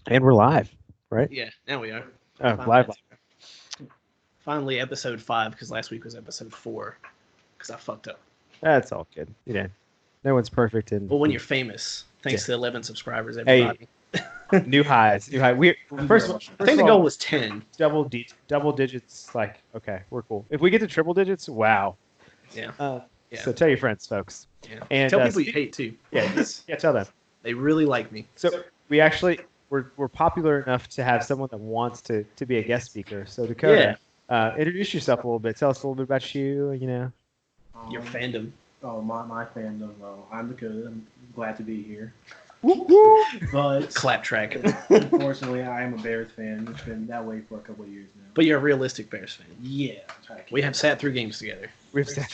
And we're live, right? Yeah, now we are. Oh, Finally, live. it's- finally episode 5 because last week was episode 4 because I fucked up. That's all good. No one's perfect. And Well, when you're famous, yeah. thanks to 11 subscribers, Hey, everybody. new highs, new high. We first, I think the of all, goal was 10. double digits. Like, okay, we're cool. If we get to triple digits, wow. Yeah, yeah, So tell your friends, folks. yeah. And Tell people you hate too. yeah, tell them. They really like me. So we actually we're popular enough to have someone that wants to be a guest speaker. So Dakota, introduce yourself a little bit. Tell us a little bit about you. Your fandom. Oh, my fandom. I'm Dakota. I'm glad to be here. Woo, woo. But Clap track. unfortunately, I am a Bears fan. It's been that way for a couple of years now. But you're a realistic Bears fan. Yeah, I'm trying to keep We have sat through games together. We've said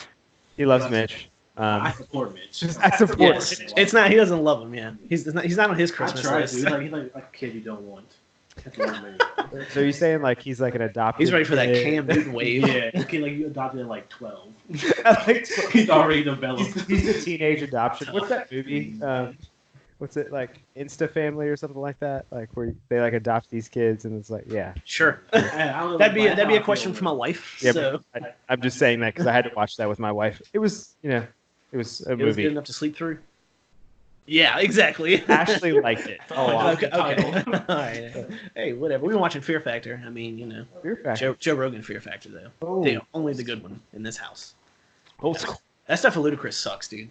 he loves Mitch. I support Mitch. I support. Yes, it's not. He doesn't love him. Yeah, he's not on his I Christmas try to. list. He's like a kid you don't want. That's what I mean. So you're saying like he's like an adopted? He's ready for that kid? Cam Newton wave. Yeah, a kid like you adopted at like 12. Like, He's already developed. he's a teenage adoption. What's that movie? What's it like? Insta Family or something like that? Like where they like adopt these kids and it's like, yeah. Sure. I don't know That'd be how a I question feel for my wife. Yeah, So I'm just saying that because I had to watch that with my wife. It was a it was good movie. enough to sleep through. Yeah, exactly. Ashley liked it a lot. Okay. All right. Hey, whatever. We've been watching Fear Factor. I mean, Fear Factor. Joe Rogan Fear Factor though. Oh. Only the good one in this house. Old school. That stuff for Ludacris sucks, dude.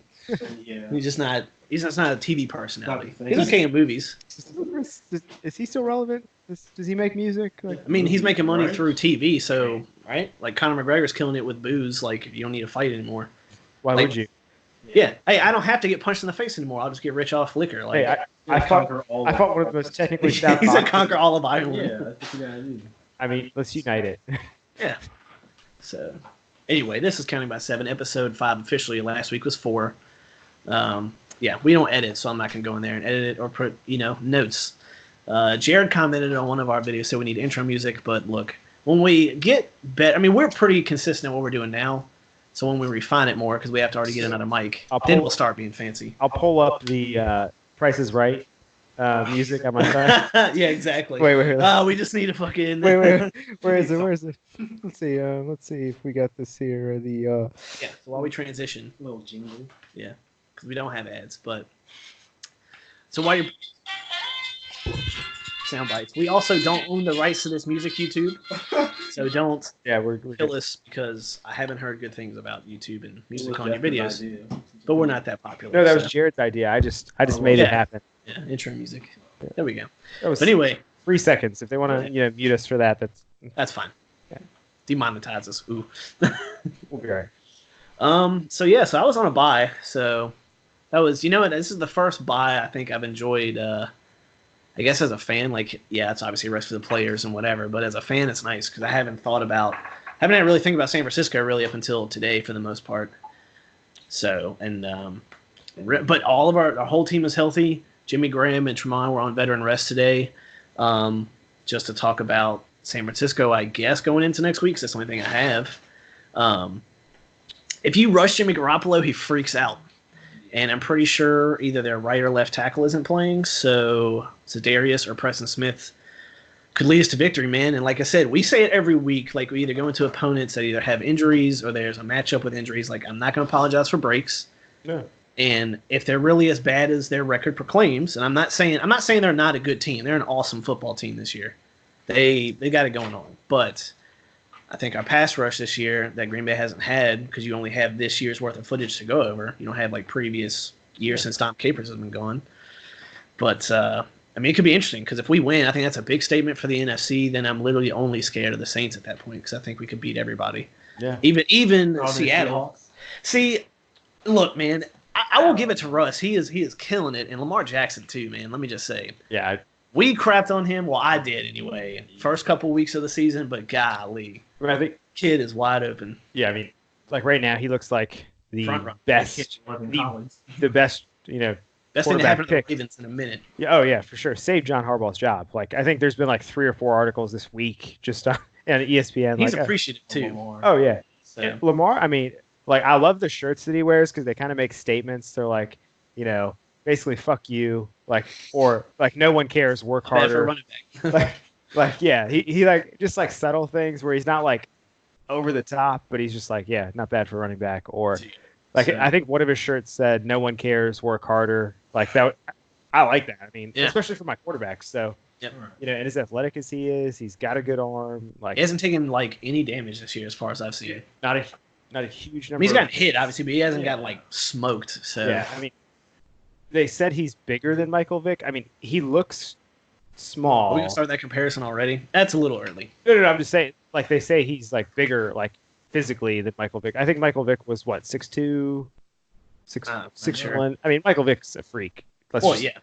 Yeah. He's just not. He's just not a TV personality. Not the thing. He's okay in movies. Is he still relevant? Does he make music? Like, I mean, he's making money Right. through TV, so right. Like Conor McGregor's killing it with booze. Like you don't need to fight anymore. why like- would you? Yeah. Hey, I don't have to get punched in the face anymore. I'll just get rich off liquor. Like Hey, I fought one of the most technically sound. he's a boxers. conquer all of Ireland. Yeah, that's what you gotta do. I mean, let's unite it. Yeah. So, anyway, this is Counting by 7, episode 5 officially. Last week was 4. Yeah, we don't edit, so I'm not going to go in there and edit it or put, notes. Jared commented on one of our videos, said we need intro music, but look, when we get better, I mean, we're pretty consistent in what we're doing now. So when we refine it more, because we have to already get another mic, then we'll start being fancy. I'll pull up the Price is Right music on my phone. Yeah, exactly. Wait. We just need a fucking... Wait. Where is it? Let's see. Let's see if we got this here. Yeah, so while we transition, Little jingle. yeah, because we don't have ads, but... So while you're... Sound bites. We also don't own the rights to this music, YouTube. So don't Yeah, we're kill us because I haven't heard good things about YouTube and music It on was your definitely videos. an idea. But we're not that popular. No, that was so- Jared's idea. I just made Yeah. it happen. Yeah, intro music. There we go. That was But anyway, 3 seconds. If they want to, mute us for that, that's fine. Yeah. Demonetize us. Ooh. we'll be all right. So I was on a buy. So that was, this is the first buy I think I've enjoyed. I guess as a fan, like, yeah, it's obviously a risk for the players and whatever, but as a fan, it's nice because I haven't had really think about San Francisco really up until today for the most part. So, and, but all of our whole team is healthy. Jimmy Graham and Tremont were on veteran rest today, just to talk about San Francisco, I guess, going into next week. 'Cause that's the only thing I have. If you rush Jimmy Garoppolo, he freaks out. And I'm pretty sure either their right or left tackle isn't playing, so Za'Darius or Preston Smith could lead us to victory, man. And like I said, we say it every week. Like, we either go into opponents that either have injuries or there's a matchup with injuries. Like, I'm not going to apologize for breaks. No. And if they're really as bad as their record proclaims, and I'm not saying they're not a good team. They're an awesome football team this year. They got it going on. But I think our pass rush this year that Green Bay hasn't had, because you only have this year's worth of footage to go over. You don't have like previous years since Tom Capers has been gone. But I mean, it could be interesting because if we win, I think that's a big statement for the NFC. Then I'm literally only scared of the Saints at that point because I think we could beat everybody. Yeah. Even All the Seattle. Seahawks. See, look, man, I will give it to Russ. He is killing it, and Lamar Jackson too, man. Let me just say, Yeah. we crapped on him. Well, I did anyway. First couple weeks of the season, but golly, I think. kid is wide open. Yeah. I mean, like right now, he looks like the Front runner. best, Marvin the- Collins. the best. Best thing to quarterback happen to the pick. Ravens in a minute. Yeah. Oh yeah, for sure. Save John Harbaugh's job. Like I think there's been like 3 or 4 articles this week just on ESPN. He's like, appreciative too. Lamar. oh yeah. So, Yeah, Lamar, I mean, like I love the shirts that he wears because they kind of make statements. They're like, basically fuck you, like, or like no one cares, work Bad for a harder. running back. Like yeah, he like just like subtle things where he's not like over the top, but he's just like, yeah, not bad for running back. Or like So- I think one of his shirts said, "No one cares, work harder." Like that. I like that. I mean, Yeah. especially for my quarterback. So Yep. you know, and as athletic as he is, he's got a good arm. Like He hasn't taken like any damage this year, as far as I've seen. not a huge I number. mean, he's of- gotten hit, obviously, but he hasn't Yeah. got like smoked. So Yeah, I mean, they said he's bigger than Michael Vick. I mean, he looks small. are we gonna start that comparison already? That's a little early. No, I'm just saying. Like they say, he's like bigger, like physically than Michael Vick. I think Michael Vick was what 6'2", I'm 6'1". I mean, Michael Vick's a freak. Well, Just- yeah,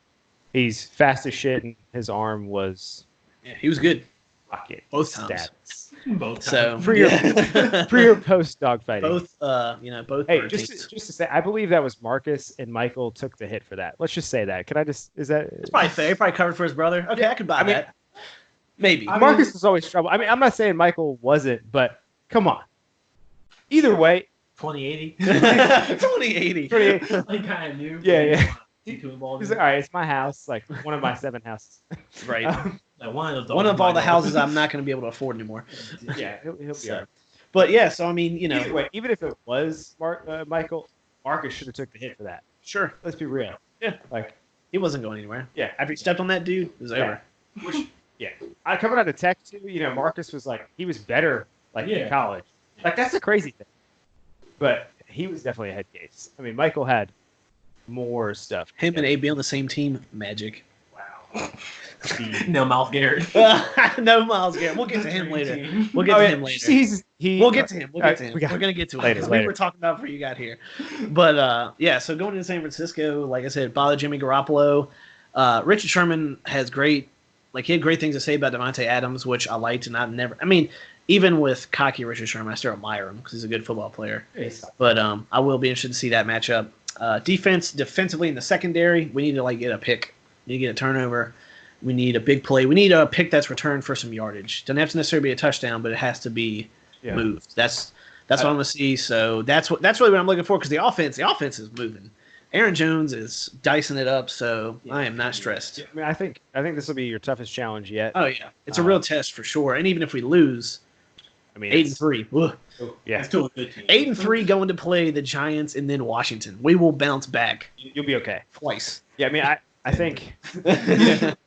he's fast as shit, and his arm was he was good rocket both times. stats. Both So times. Pre or post dogfighting. both, both. Hey, teams. just to say, I believe that was Marcus and Michael took the hit for that. Let's just say that. Can I just? Is that? It's probably fair. He probably covered for his brother. Okay, I could buy I mean- that. Maybe. Marcus was always trouble. I mean, I'm not saying Michael wasn't, but come on. Either way, 2080. 2080. pretty. He kind of knew. Yeah. To the ball. He's like, all right, it's my house, like one of my 7 houses. Right. Like one of those. One of all the houses I'm not going to be able to afford anymore. Yeah, he'll be So, all right. But yeah, so I mean, you know, Either way, even if it was Michael, Marcus should have took the hit for that. sure, Let's be real. Yeah. Like, he wasn't going anywhere. yeah. After he stepped on that dude, it was Yeah. over. Which, yeah. I coming out of tech too. You know, Marcus was like he was better like in Yeah. college. Like that's the crazy thing. But he was definitely a head case. I mean, Michael had more stuff. Him and AB on the same team, magic. Wow. No, Miles Garrett. No, Miles Garrett. We'll get to him later. We'll get Oh, to yeah. him later. He. We'll get to him. We'll all get to right, him. we got- We're gonna get to it later, 'cause later. we were talking about before you got here. But yeah, so going to San Francisco, like I said, bother Jimmy Garoppolo. Richard Sherman has he had great things to say about Devontae Adams, which I liked, and I mean, even with cocky Richard Sherman, I still admire him because he's a good football player. But I will be interested to see that matchup. Defensively in the secondary, we need to get a pick. We need to get a turnover. We need a big play. We need a pick that's returned for some yardage. Doesn't have to necessarily be a touchdown, but it has to be Yeah. moved. That's what I'm gonna see. So that's really what I'm looking for because the offense is moving. Aaron Jones is dicing it up, so I am not stressed. I mean, I think this will be your toughest challenge yet. Oh yeah, it's a real test for sure. And even if we lose, I mean, 8-3, ugh. Yeah, It's still a good team. 8-3 going to play the Giants and then Washington. We will bounce back you'll be okay. twice. Yeah, I mean, I think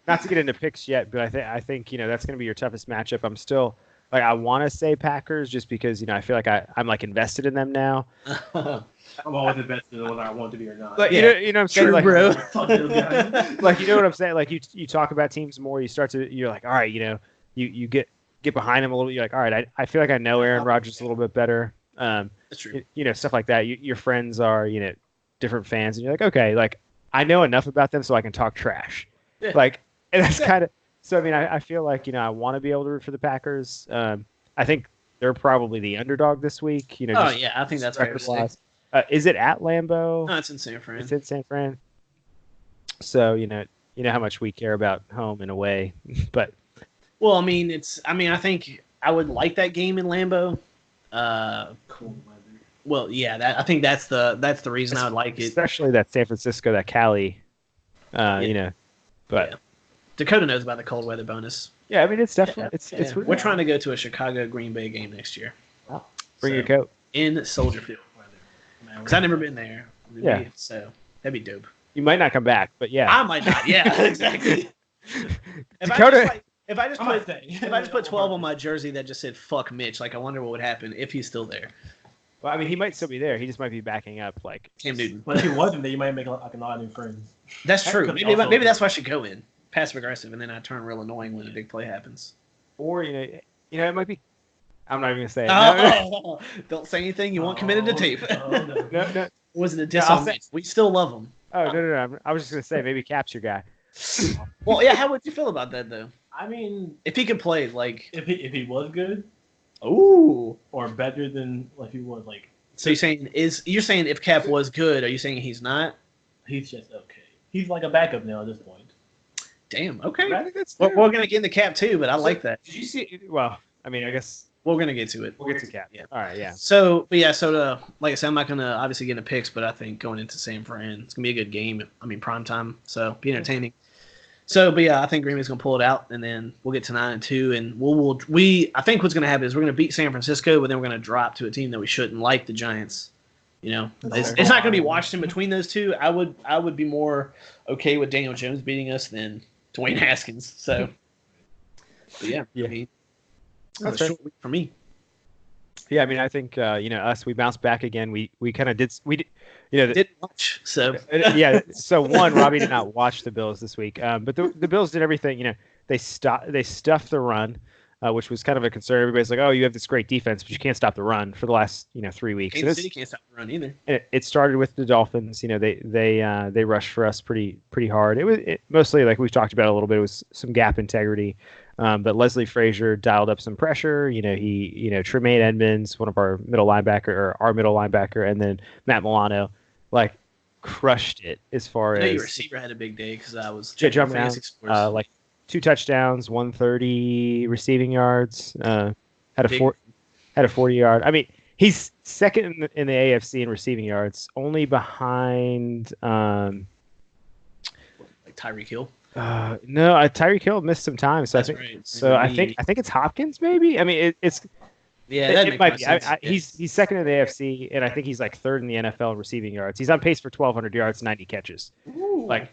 not to get into picks yet, but I think that's going to be your toughest matchup. I'm still like I want to say Packers just because I feel like I'm like invested in them now. I'm always invested in whether I want to be or not. But Yeah. you know what I'm saying, True, like, bro. Talk to those guys. like you know what I'm saying, like you talk about teams more, you're like, all right, you get behind them a little. You're like, all right, I feel like I know Aaron Rodgers a little bit better. That's true. Stuff like that. Your friends are different fans, and you're like, okay, like I know enough about them so I can talk trash. Yeah. Like, and that's kind of so. I mean, I feel like I want to be able to root for the Packers. I think they're probably the underdog this week. Oh just yeah, I think that's fair to say. record-wise. Is it at Lambeau? No, it's in San Fran. It's in San Fran. So you know how much we care about home and away, but Well, I mean, I think I would like that game in Lambeau. Cool weather. Well, yeah, I think that's the reason I would like it. especially that San Francisco, that Cali, But Yeah. Dakota knows about the cold weather bonus. yeah, I mean it's definitely Yeah. it's We're trying to go to a Chicago Green Bay game next year. bring your So, coat. in Soldier Field because I've never been there. Yeah. So that'd be dope. You might not come back, but yeah. I might not. Yeah, exactly. Dakota- If I just I might put stay. if I just put 12 on my jersey that just said "fuck Mitch," like I wonder what would happen if he's still there. Well, I mean, he might still be there. He just might be backing up. Like, Cam Newton. But if he wasn't there, you might make like a lot of new friends. That's true. Could Maybe, also- maybe that's why I should go in passive aggressive, and then I turn real annoying when a big play happens. or it might be. I'm not even gonna say it. Oh, don't say anything. You won't commit it to tape. Oh, no. No. Wasn't a diss Yeah, I'll on say- Mitch. We still love him. Oh no. I was just gonna say maybe Cap's your guy. Well, yeah. How would you feel about that though? I mean, If he could play, like, if he was good ooh. or better than like he was, like So you're saying if Cap was good? Are you saying he's not? he's just okay. He's like a backup now at this point. Damn. Okay. I think that's. Well, fair. we're gonna get into Cap too, but I like that. Did you see? Well, I mean, I guess We're gonna get to it. We'll get to Cap. Yeah. All right, yeah. So, like I said, I'm not gonna obviously get into picks, but I think going into San Fran, it's gonna be a good game. I mean, prime time, so be entertaining. So, but yeah, I think Green Bay's gonna pull it out, and then we'll get to 9-2, and I think what's gonna happen is we're gonna beat San Francisco, but then we're gonna drop to a team that we shouldn't, like the Giants. You know, it's not gonna be Washington between those two. I would be more okay with Daniel Jones beating us than Dwayne Haskins. So, but yeah. I mean, that's a short week for me. Yeah, I mean, I think us, we bounced back again. We kind of didn't watch. So yeah. So Robbie did not watch the Bills this week, but the Bills did everything. You know, they stuffed the run, which was kind of a concern. Everybody's like, oh, you have this great defense, but you can't stop the run for the last 3 weeks. Kansas City can't stop the run either. It started with the Dolphins. You know, they rushed for us pretty hard. It was mostly, like we've talked about a little bit, it was some gap integrity. But Leslie Frazier dialed up some pressure. Tremaine Edmonds, one of our middle linebacker, and then Matt Milano, like, crushed it as far as. Your receiver had a big day because I was jumping around, like 2 touchdowns, 130 receiving yards. Had a 40-yard. I mean, he's second in the AFC in receiving yards, only behind like Tyreek Hill. No, Tyreek Hill missed some time, so I think it's Hopkins maybe. I mean, it might be. He's second in the AFC, and I think he's like third in the NFL in receiving yards. He's on pace for 1,200 yards, 90 catches. Ooh, like,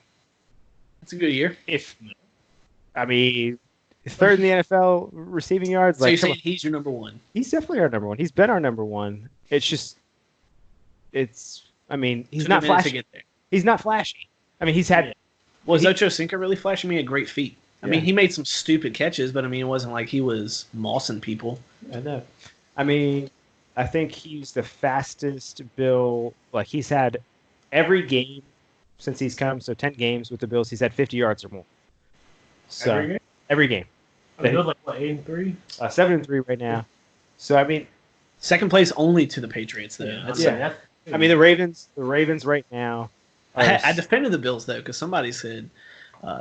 that's a good year. Third in the NFL receiving yards. So you're saying he's your number one? He's definitely our number one. He's been our number one. He's not flashy. He's not flashy. I mean, he's had. Yeah. Was Ocho Cinco really flashing me a great feat? I mean, he made some stupid catches, but I mean, it wasn't like he was mossing people. I know. I mean, I think he's the fastest Bill. Like, he's had every game since he's come, so 10 games with the Bills, he's had 50 yards or more. So every game. Bill's like what, 8-3? 7-3 right now. So I mean, second place only to the Patriots, though. Yeah, I mean, the Ravens right now. I defended the Bills though, because somebody said,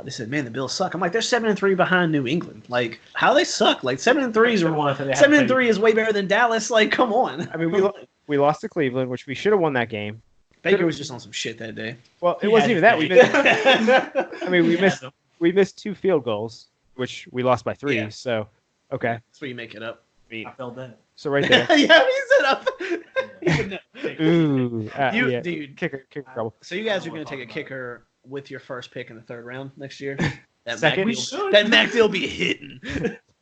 they said, "Man, the Bills suck." I'm like, they're 7-3 behind New England. Like, how they suck? Like 7-3 is 7-3 is way better than Dallas. Like, come on. I mean, we lost to Cleveland, which we should have won that game. Baker was just on some shit that day. Well, it wasn't even that. We missed 2 field goals, which we lost by 3. Yeah. So, okay, that's where you make it up. I felt that. So right there. Yeah, he said up. Ooh, dude, kicker trouble. So you guys are going to take a kicker with your first pick in the 3rd round next year? That Mac deal be hitting.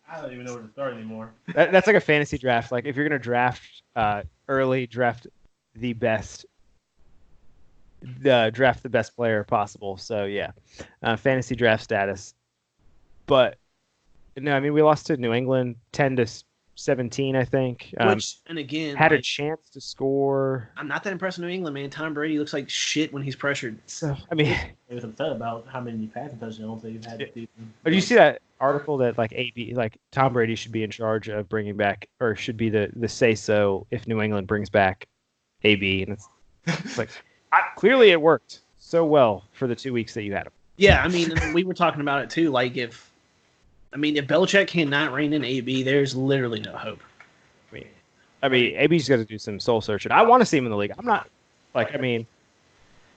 I don't even know where to start anymore. That's like a fantasy draft. Like, if you're going to draft early, draft the best player possible. So yeah, fantasy draft status. But no, I mean, we lost to New England 10-17, I think. Which, and again, had a chance to score. I'm not that impressed with New England, man. Tom Brady looks like shit when he's pressured. So I mean, he was upset about how many passing touchdowns that you've had to do. Did you see that article that Tom Brady should be in charge of bringing back, or should be the say so if New England brings back AB? And it's like, clearly it worked so well for the 2 weeks that you had him. Yeah, I mean, we were talking about it too. Like, if Belichick cannot rein in AB, there's literally no hope. I mean, AB's got to do some soul searching. I want to see him in the league. I'm not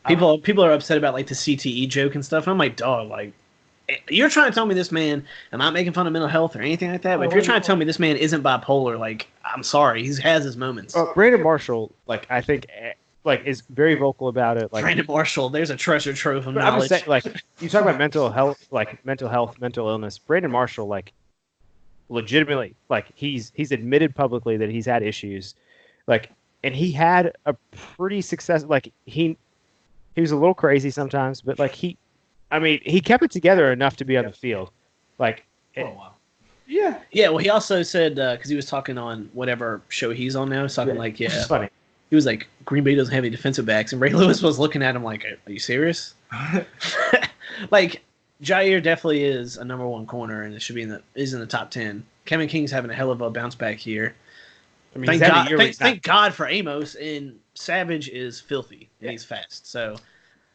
people are upset about like the CTE joke and stuff. I'm like, dog, like, you're trying to tell me this man? I'm not making fun of mental health or anything like that. But if you're trying to tell me this man isn't bipolar, like, I'm sorry, he has his moments. Brandon Marshall, like, I think, like, is very vocal about it. Like, Brandon Marshall, there's a treasure trove of knowledge. I'm just saying, like, you talk about mental health, mental illness. Brandon Marshall, like, legitimately, like, he's admitted publicly that he's had issues, like, and he had a pretty successful, like, he was a little crazy sometimes, but like he kept it together enough to be on the field, like. For a while. Yeah. Well, he also said, because he was talking on whatever show he's on now, he's talking like, yeah. It's funny. He was like, Green Bay doesn't have any defensive backs, and Ray Lewis was looking at him like, are you serious? Like, Jair definitely is a number 1 corner, and it should be is in the top 10. Kevin King's having a hell of a bounce back year. I mean, thank God for Amos, and Savage is filthy and he's fast. So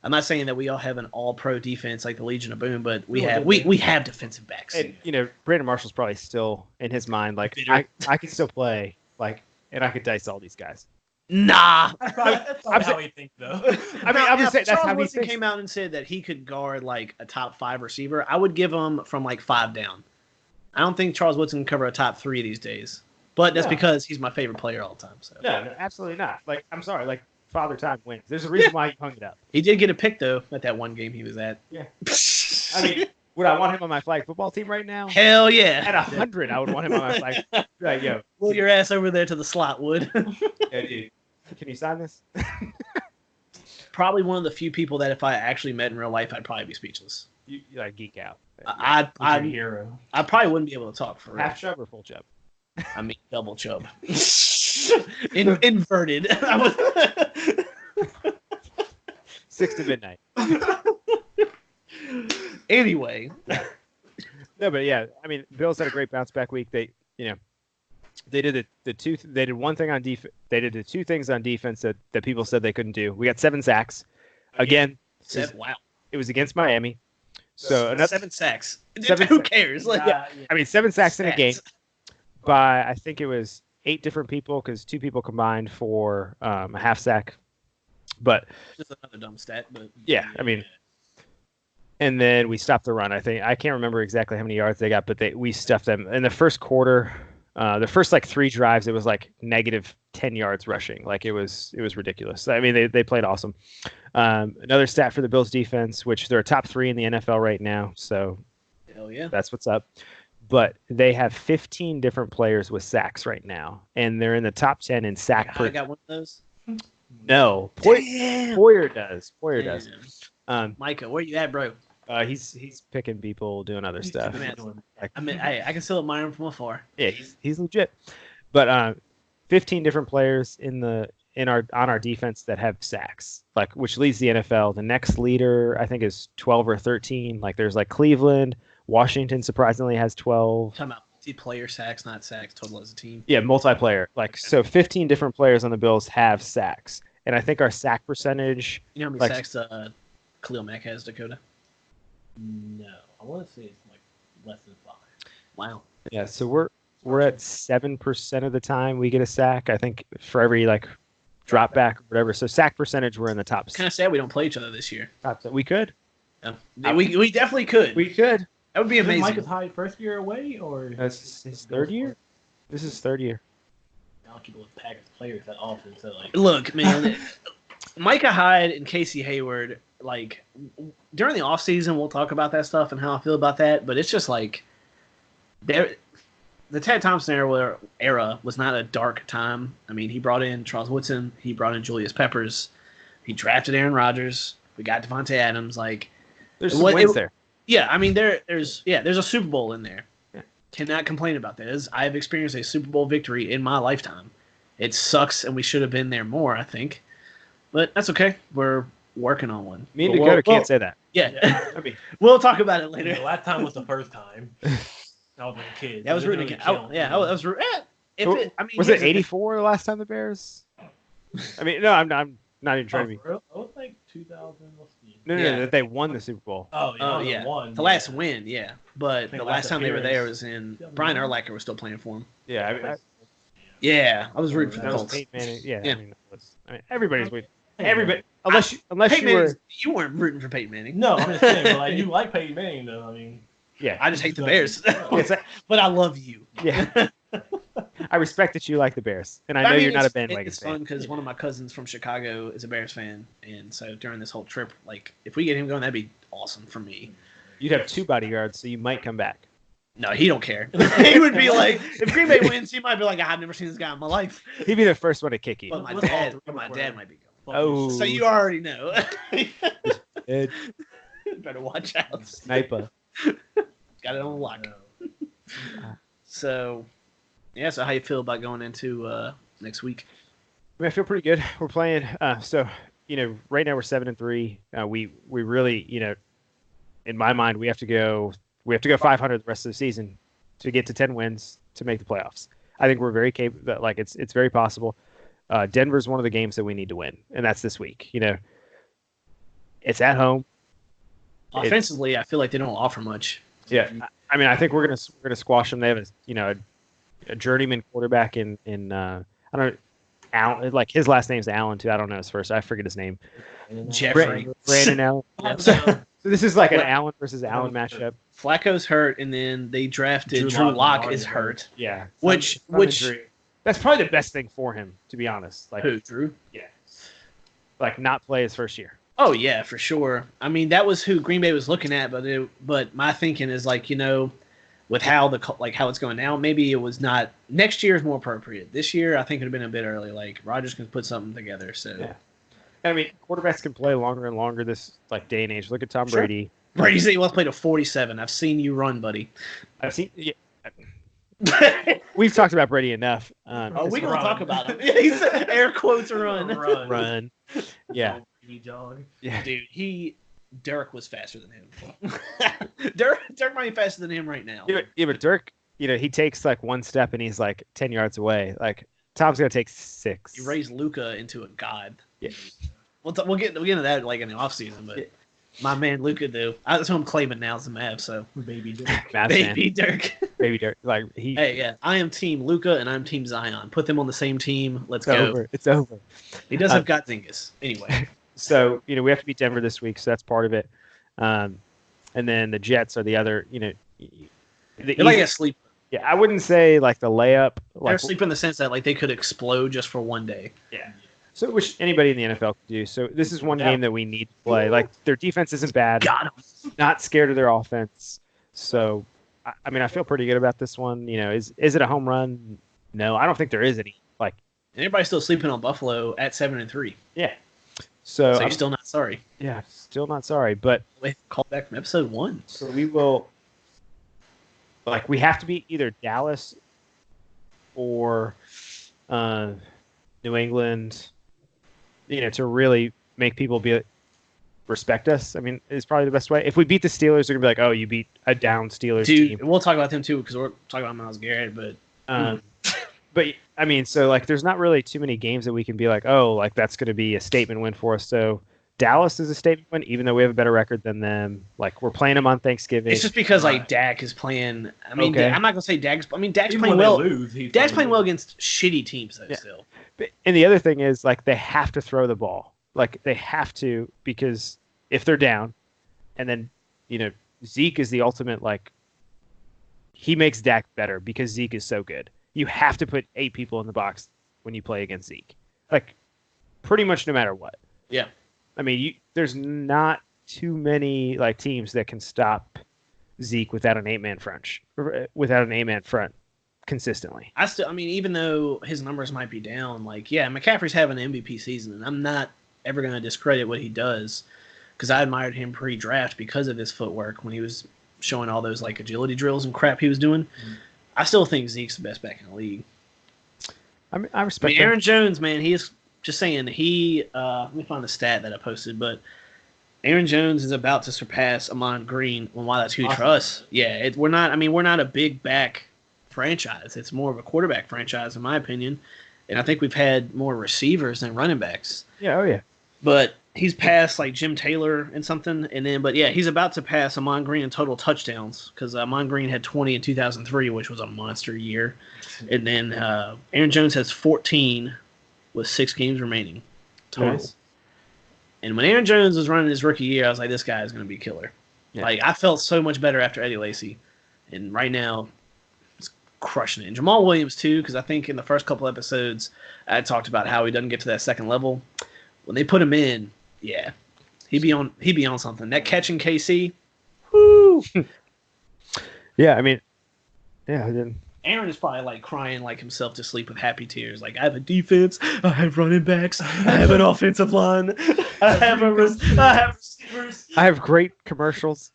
I'm not saying that we all have an all-pro defense like the Legion of Boom, but we have defensive backs. And Brandon Marshall's probably still in his mind like I can still play and I could dice all these guys. Nah, that's not how we think though. I'm just saying that's how he Woodson thinks. came out and said that he could guard like a top 5 receiver. I would give him from like 5 down. I don't think Charles Woodson can cover a top 3 these days, but that's because he's my favorite player all the time. So no, absolutely not. Like I'm sorry, like Father Time wins. There's a reason why he hung it up. he did get a pick though at that one game he was at. Yeah. I mean, would I want him on my flag football team right now? Hell yeah! At 100, I would want him on my flag. Like, yo, pull your ass over there to the slot, Wood. yeah, dude. Can you sign this? Probably one of the few people that if I actually met in real life, I'd probably be speechless. You like geek out. I'd hero. I probably wouldn't be able to talk for real. Half chub or full chub? I mean, double chub. Inverted. 6 to midnight. Anyway. No, but yeah, I mean, Bills had a great bounce back week. They did one thing on defense. They did the 2 things on defense that people said they couldn't do. We got 7 sacks. Again, Wow. It was against Miami. So another 7 sacks. 7 Who cares? Like, I mean, 7 sacks in a game by I think it was 8 different people because 2 people combined for a half sack. But just another dumb stat, but yeah, I mean, and then we stopped the run. I can't remember exactly how many yards they got, but we stuffed them in the first quarter. The first like 3 drives, it was like negative 10 yards rushing. Like it was ridiculous. I mean, they played awesome. Another stat for the Bills defense, which they're top 3 in the NFL right now. So hell yeah, that's what's up. But they have 15 different players with sacks right now, and they're in the top 10 in sack per. I got one of those. No, Poyer does. Poyer does. Micah, where you at, bro? He's picking people, doing other stuff. I mean, hey, I can still admire him from afar. Yeah, he's legit. But 15 different players on our defense that have sacks, like which leads the NFL. The next leader I think is 12 or 13. Like there's like Cleveland, Washington surprisingly has 12. Talking about multiplayer sacks, not sacks total as a team. Yeah, multiplayer. Like so, 15 different players on the Bills have sacks, and I think our sack percentage. You know how many sacks Khalil Mack has, Dakota? No, I want to say it's like less than 5. Wow. Yeah, so we're at 7% of the time we get a sack. I think for every like drop back or whatever. So sack percentage, we're in the top. Kind of sad we don't play each other this year. We could. Yeah. We definitely could. We could. That would be amazing. Mike is Hyde first year away, or that's his 3rd year. This is 3rd year. I don't keep with Packers players that often. So like, look, man, Micah Hyde and Casey Hayward. Like during the offseason, we'll talk about that stuff and how I feel about that. But it's just like the Ted Thompson era was not a dark time. I mean, he brought in Charles Woodson, he brought in Julius Peppers, he drafted Aaron Rodgers, we got Devontae Adams. Like there's some wins there. Yeah, I mean there's a Super Bowl in there. Yeah. Cannot complain about that. I've experienced a Super Bowl victory in my lifetime. It sucks, and we should have been there more, I think. But that's okay. We're working on one. Me and Dakota can't say that. Yeah. I mean, we'll talk about it later. The last time was the first time. I was a kid. That was rooting against. I was rooting. Was it 84 the last time the Bears? I mean, no, I'm not even trying to be. It was like 2000. No, that they won the Super Bowl. Oh yeah. Won. The last win, yeah. But the last time they were there was in Brian Urlacher was still playing for him. Yeah, I was rooting for the Colts. Yeah. I mean, everybody's rooting. Everybody, unless you weren't rooting for Peyton Manning. No, I'm just saying, but like you like Peyton Manning though. I mean, yeah, I just hate the Bears. But I love you. Yeah. I respect that you like the Bears, and I know you're not a bandwagon It's fan. fun because one of my cousins from Chicago is a Bears fan, and so during this whole trip, like if we get him going, that'd be awesome for me. You'd have 2 bodyguards, so you might come back. No, he don't care. He would be like, if Green Bay wins, he might be like, I've never seen this guy in my life. He'd be the first one to kick you. But my dad might be going. Oh, so you already know. Ed. Better watch out. Sniper. Got it on lock. So, yeah. So how you feel about going into next week? I mean, I feel pretty good. We're playing. So right now we're 7-3. We really, in my mind, we have to go 500 the rest of the season to get to 10 wins to make the playoffs. I think we're very capable. Like it's very possible. Denver's one of the games that we need to win, and that's this week. It's at home. Offensively, I feel like they don't offer much. Yeah, I mean, I think we're gonna squash them. They have a journeyman quarterback in I don't know, Allen, like his last name's Allen too. I don't know his first. I forget his name. Jeffrey. Brandon Allen. Yep. So this is like an Allen versus Allen matchup. Flacco's hurt, and then they drafted Drew Lock is hurt. Yeah, Which that's probably the best thing for him, to be honest. Like who, Drew? Yeah, like not play his first year. Oh yeah, for sure. I mean, that was who Green Bay was looking at, but my thinking is like, with how how it's going now, maybe it was not. Next year is more appropriate. This year, I think it would have been a bit early. Like Rodgers can put something together. So, yeah. I mean, quarterbacks can play longer and longer this day and age. Look at Tom Brady. Brady said he once played a 47. I've seen you run, buddy. I've seen. Yeah. We've talked about Brady enough. We're gonna talk about him. He said air quotes run. Run. Yeah. Dog. Yeah. Dude, Dirk was faster than him. Dirk might be faster than him right now. Yeah, but Dirk, he takes like one step and he's like 10 yards away. Like Tom's gonna take 6. You raised Luka into a god. Yeah. We'll get into that like in the offseason, but my man Luka, though, that's who I'm claiming now as the Mavs. So Baby Dirk. Baby Dirk. Baby Dirk. Like Hey, yeah, I am Team Luka and I'm Team Zion. Put them on the same team. Let's go. Over. It's over. He does have Gotzingus. Anyway. So, we have to beat Denver this week, so that's part of it. And then the Jets are the other, They're like a sleep. Yeah, I wouldn't say like the layup. They're asleep in the sense that like they could explode just for one day. Yeah. So, which anybody in the NFL could do. So, this is one game that we need to play. Like, their defense isn't bad. Got him. Not scared of their offense. So, I mean, I feel pretty good about this one. Is it a home run? No, I don't think there is any. Like, and everybody's still sleeping on Buffalo at 7-3. Yeah. So you're still not sorry. Yeah, still not sorry. But call back from episode 1. So we will. Like, we have to beat either Dallas or New England. To really make people respect us. I mean, it's probably the best way. If we beat the Steelers, they're gonna be like, "Oh, you beat a down Steelers team." We'll talk about them too because we're talking about Myles Garrett. But but I mean, so like, there's not really too many games that we can be like, "Oh, like that's gonna be a statement win for us." So Dallas is a statement win, even though we have a better record than them. Like, we're playing them on Thanksgiving. It's just because like Dak is playing. I mean, okay. I'm not gonna say Dak's. I mean, Dak's Even playing when well. they lose, Dak's playing well against shitty teams though. Still. And the other thing is, like, they have to throw the ball. Like, they have to, because if they're down, and then Zeke is the ultimate, like, he makes Dak better because Zeke is so good. You have to put 8 people in the box when you play against Zeke. Like, pretty much no matter what. Yeah. I mean, there's not too many like teams that can stop Zeke without an 8-man front consistently. I mean, even though his numbers might be down, like, yeah, McCaffrey's having an MVP season, and I'm not ever going to discredit what he does because I admired him pre-draft because of his footwork when he was showing all those like agility drills and crap he was doing. Mm-hmm. I still think Zeke's the best back in the league. I mean, I respect Aaron Jones, man, he is just saying let me find the stat that I posted, but Aaron Jones is about to surpass Amon Green on why that's huge for us. Yeah, we're not a big back franchise. It's more of a quarterback franchise, in my opinion. And I think we've had more receivers than running backs. Yeah, oh yeah. But he's passed like Jim Taylor and something, but he's about to pass Amon Green in total touchdowns because Amon Green had 20 in 2003, which was a monster year. And then Aaron Jones has 14 with 6 games remaining total. Nice. And when Aaron Jones was running his rookie year, I was like, this guy is going to be killer. Yeah. Like, I felt so much better after Eddie Lacy. And right now, it's crushing it. And Jamal Williams, too, because I think in the first couple episodes, I talked about how he doesn't get to that second level. When they put him in, yeah, he'd be on something. That catch in KC, whoo! Yeah, I mean, yeah, I didn't. Aaron is probably like crying like himself to sleep with happy tears. Like, I have a defense, I have running backs, I have an offensive line, I have receivers, I have great commercials.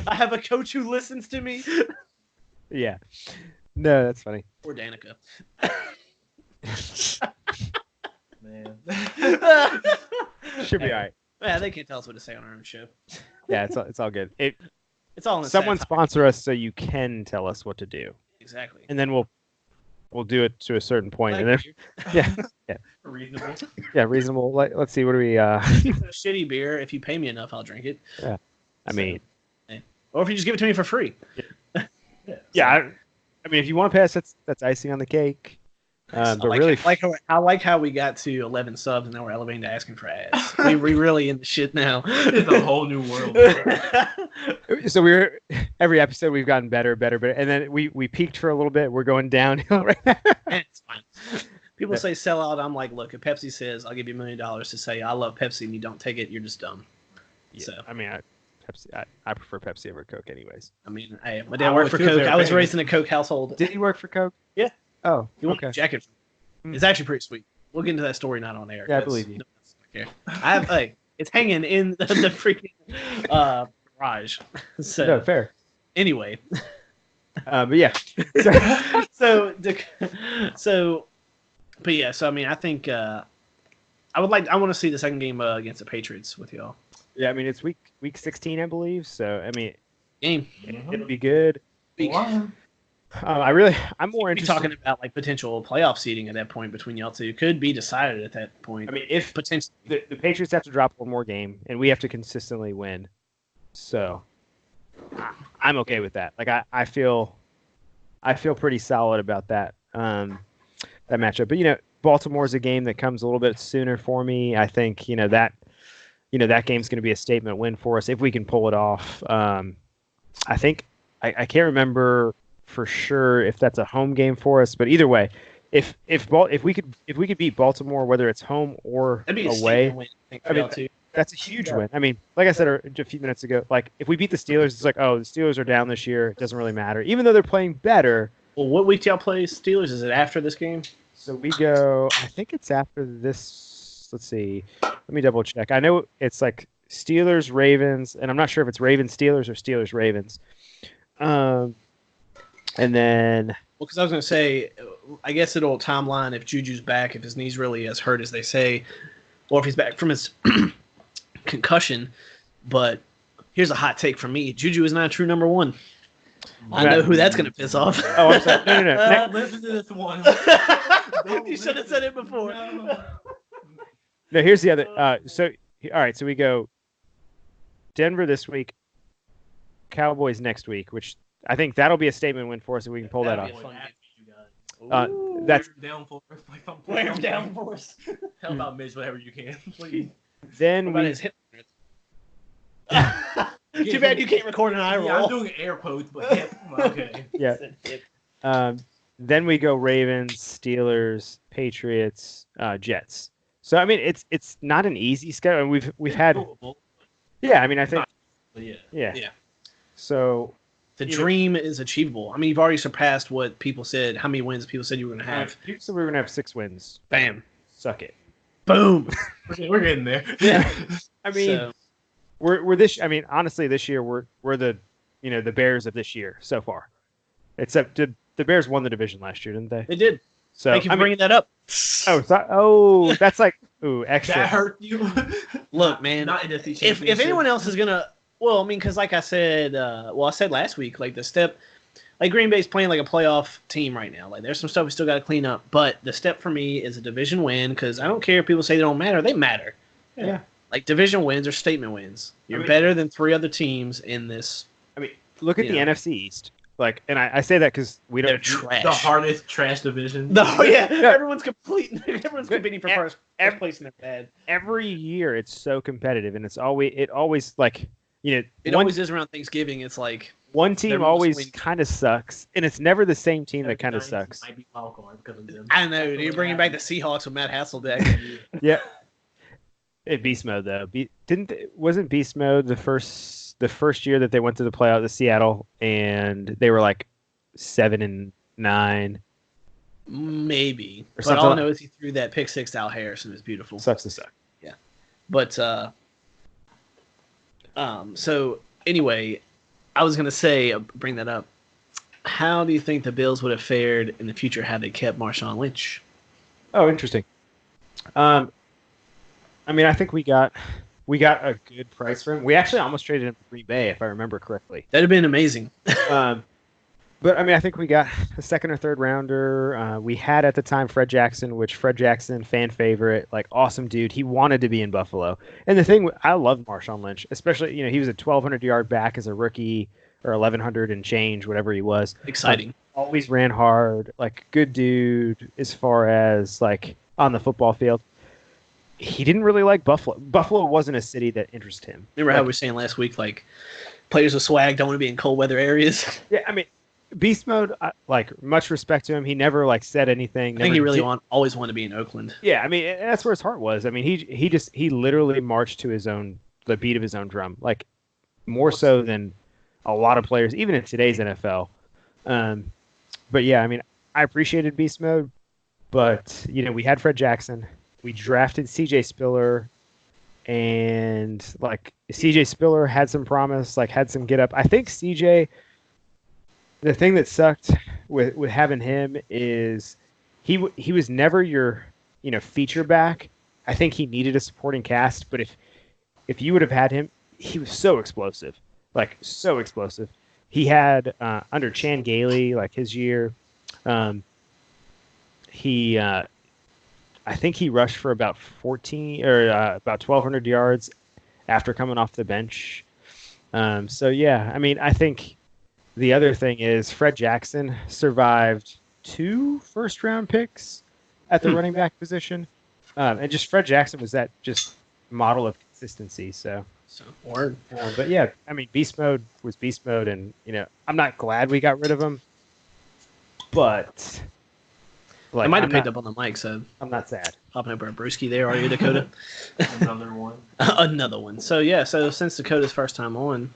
I have a coach who listens to me. Yeah, no, that's funny. Or Danica. Man, should be all right. Yeah, they can't tell us what to say on our own show. Yeah, it's all good. It's all in someone sponsor us so you can tell us what to do. Exactly. And then we'll we'll do it to a certain point, and then yeah, Reasonable. yeah, reasonable. Let's see, what do we? It's a shitty beer. If you pay me enough, I'll drink it. Yeah, I mean, or if you just give it to me for free. yeah. I mean, if you want to pass, that's icing on the cake. But really, I like how we got to 11 subs and now we're elevating to asking for ads. we really in the shit now. It's a whole new world. so every episode we've gotten better, and then we peaked for a little bit. We're going downhill right now. And it's fine. People say sell out. I'm like, look, if Pepsi says I'll give you $1 million to say I love Pepsi and you don't take it, you're just dumb. Yeah, So I mean, I prefer Pepsi over Coke, anyways. I mean, hey, my dad worked for Coke. I was raised in a Coke household. Did he work for Coke? Yeah. Oh, You want a jacket? It's actually pretty sweet. We'll get into that story not on air. Yeah, I believe you. No, I have, hey, it's hanging in the freaking garage. So No, fair. anyway, But yeah. But yeah. So I mean, I think I want to see the second game against the Patriots with y'all. Yeah, I mean it's week 16, I believe. So I mean, Game. it'll be good. Week. I'm more Be interested. talking about like potential playoff seeding at that point between y'all two. Could be decided at that point. I mean, if potentially. the Patriots have to drop one more game, and we have to consistently win, so I'm okay with that. Like I feel pretty solid about that that matchup. But Baltimore's a game that comes a little bit sooner for me. I think that game's going to be a statement win for us if we can pull it off. I think I can't remember for sure if that's a home game for us, but either way, if we could beat Baltimore, whether it's home or That'd be a away, win, I think, I mean, too. that's a huge win. I mean, like I said a few minutes ago, like if we beat the Steelers, it's like, oh, the Steelers are down this year. It doesn't really matter, even though they're playing better. Well, what week do y'all play Steelers? Is it after this game? So we go. I think it's after this. Let's see. Let me double check. I know it's like Steelers Ravens, and I'm not sure if it's Ravens Steelers or Steelers Ravens. And then, Well, because I was going to say, I guess it'll timeline if Juju's back, if his knee's really as hurt as they say, or if he's back from his concussion. But here's a hot take from me: Juju is not a true number one. I know who that's going to piss off. oh, I'm sorry. No. Don't listen to this one. You should have said it before. No, here's the other. All right. So we go Denver this week, Cowboys next week, which I think that'll be a statement win for us if we can pull that off. That's down for us. Like something. Wear him down for us. Help about Mitch, whatever you can, please. then What about we. his hip? Too bad you can't record an eye roll. Yeah, I'm doing air quotes, but okay. Yeah. Then we go Ravens, Steelers, Patriots, Jets. So I mean, it's not an easy schedule. We've had. Yeah, I mean, I think. Yeah. Yeah. So. The dream is achievable. I mean, you've already surpassed what people said. How many wins people said you were going to have? People said we were gonna have 6 wins. Bam. Suck it. Boom. We're getting there. Yeah. I mean, we're this. I mean, honestly, this year we're the the Bears of this year so far. Except the Bears won the division last year, didn't they? They did. So Thank you for bringing that up. That's like extra. That hurt you. Look, man. Not in the If anyone else is gonna, well, I mean, because like I said, I said last week, like the step, like Green Bay's playing like a playoff team right now. Like there's some stuff we still got to clean up, but the step for me is a division win because I don't care if people say they don't matter, they matter. Yeah. Like division wins or statement wins. You're better than 3 other teams in this. I mean, look at the NFC East. Like, and I say that because we don't. They're trash. The hardest trash division. No, yeah. Everyone's competing for first place in their bad. Every year it's so competitive, and it always like It always is around Thanksgiving. It's like one team everyone's always winning. kind of sucks, and it's never the same team that kind of sucks. Might be wild card because of them. I know. You're bringing back the Seahawks with Matt Hasselbeck. Yeah. Beast mode though. Wasn't beast mode the first year that they went to the playoff, the Seattle, and they were like 7-9. Maybe. Or But something all I like- know is he threw that pick six to Al Harrison. It was beautiful. Sucks to suck. But so anyway, I was gonna say, bring that up. How do you think the Bills would have fared in the future had they kept Marshawn Lynch? Oh, interesting. I mean, I think we got a good price for him. We actually almost traded him to Green Bay, if I remember correctly. That'd have been amazing. But I mean, I think we got a second or third rounder. We had at the time Fred Jackson, which Fred Jackson, fan favorite, like awesome dude. He wanted to be in Buffalo. And the thing, I love Marshawn Lynch, especially he was a 1,200 yard back as a rookie or 1,100 and change, whatever he was. Exciting. Always ran hard, like good dude as far as like on the football field. He didn't really like Buffalo. Buffalo wasn't a city that interested him. Remember how we were saying last week, like players with swag don't want to be in cold weather areas. Yeah, I mean. Beast mode, like much respect to him. He never like said anything. I think he really always wanted to be in Oakland. Yeah, I mean that's where his heart was. I mean he literally marched to the beat of his own drum, like more so than a lot of players, even in today's NFL. But yeah, I mean I appreciated beast mode, but we had Fred Jackson, we drafted C.J. Spiller, and like C.J. Spiller had some promise, like had some get up. I think C.J. The thing that sucked with having him is he was never your feature back. I think he needed a supporting cast, but if you would have had him, he was so explosive, like so explosive. He had under Chan Gailey, like his year, he I think he rushed for about 14 or about 1,200 yards after coming off the bench. So yeah, I mean I think. The other thing is Fred Jackson survived 2 first-round picks at the running back position, and just Fred Jackson was that just model of consistency. So word. But yeah, I mean, beast mode was beast mode, and I'm not glad we got rid of him, but like I might have picked up on the mic, so I'm not sad. Hopping over at Brewski there, are you, Dakota? Another one. Another one. So yeah, since Dakota's first time on.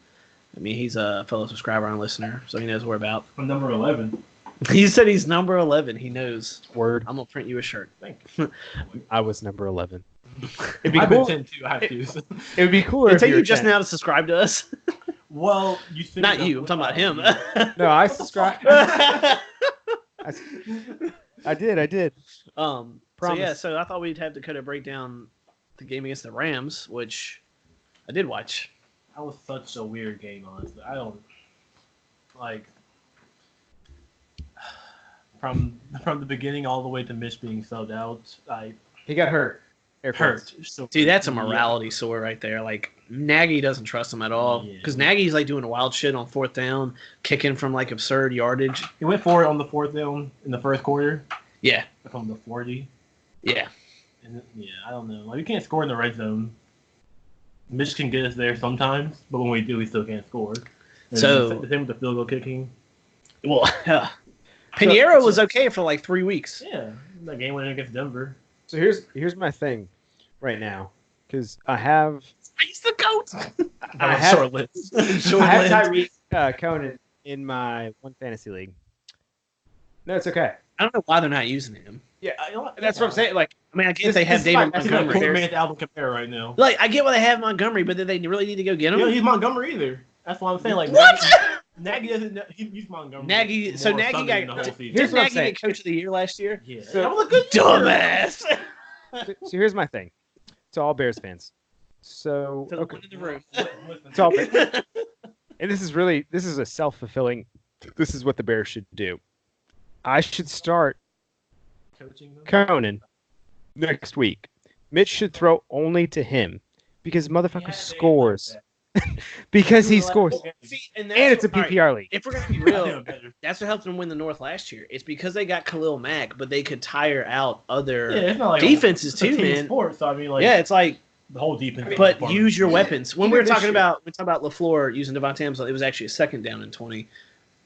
I mean, he's a fellow subscriber and listener, so he knows what we're about. I'm number 11. He said he's number 11. He knows. Word. I'm going to print you a shirt. Thanks. I was number 11. It'd be cool. 10 too. I have to. It would be cooler. It take you just 10. Now to subscribe to us. Well, you think not you. I'm talking about him. No, I subscribe. I did. So yeah, so I thought we'd have Dakota break down the game against the Rams, which I did watch. That was such a weird game, honestly. I don't like from the beginning all the way to Mitch being subbed out. He got hurt. Hurt. So, dude, that's a morality sore right there. Like Nagy doesn't trust him at all because Nagy's like doing wild shit on 4th down, kicking from like absurd yardage. He went for it on the 4th down in the first quarter. Yeah, from the 40. Yeah, and I don't know. Like we can't score in the red zone. Mitch can get us there sometimes, but when we do, we still can't score. And so the same with the field goal kicking. Well, Pinheiro was okay for like 3 weeks. Yeah, that game winner against Denver. So here's my thing, right now, because I have. He's the goat. I have Tyreek Conan in my one fantasy league. No, it's okay. I don't know why they're not using him. Yeah, that's what I'm saying. Like, I mean, I get they have David Montgomery. There's Alvin Kamara right now. Like, I get why they have Montgomery, but did they really need to go get him? You don't use Montgomery either. That's what I'm saying. Like, what? Nagy doesn't. He used Montgomery. Nagy got. Didn't Nagy get Coach of the Year last year? Yeah, so, that was a good dumbass. So here's my thing, to all Bears fans. So to the one in the room. To all and this is a self-fulfilling. This is what the Bears should do. I should start Conan next week. Mitch should throw only to him because motherfucker scores. Because he scores. See, and it's a PPR league. If we're going to be real, that's what helped them win the North last year. It's because they got Khalil Mack, but they could tire out other defenses too, man. Sport, so I mean, like, it's like the whole defense. But use your weapons. When we were talking about LaFleur using Devontae Adams, it was actually a 2nd down and 20.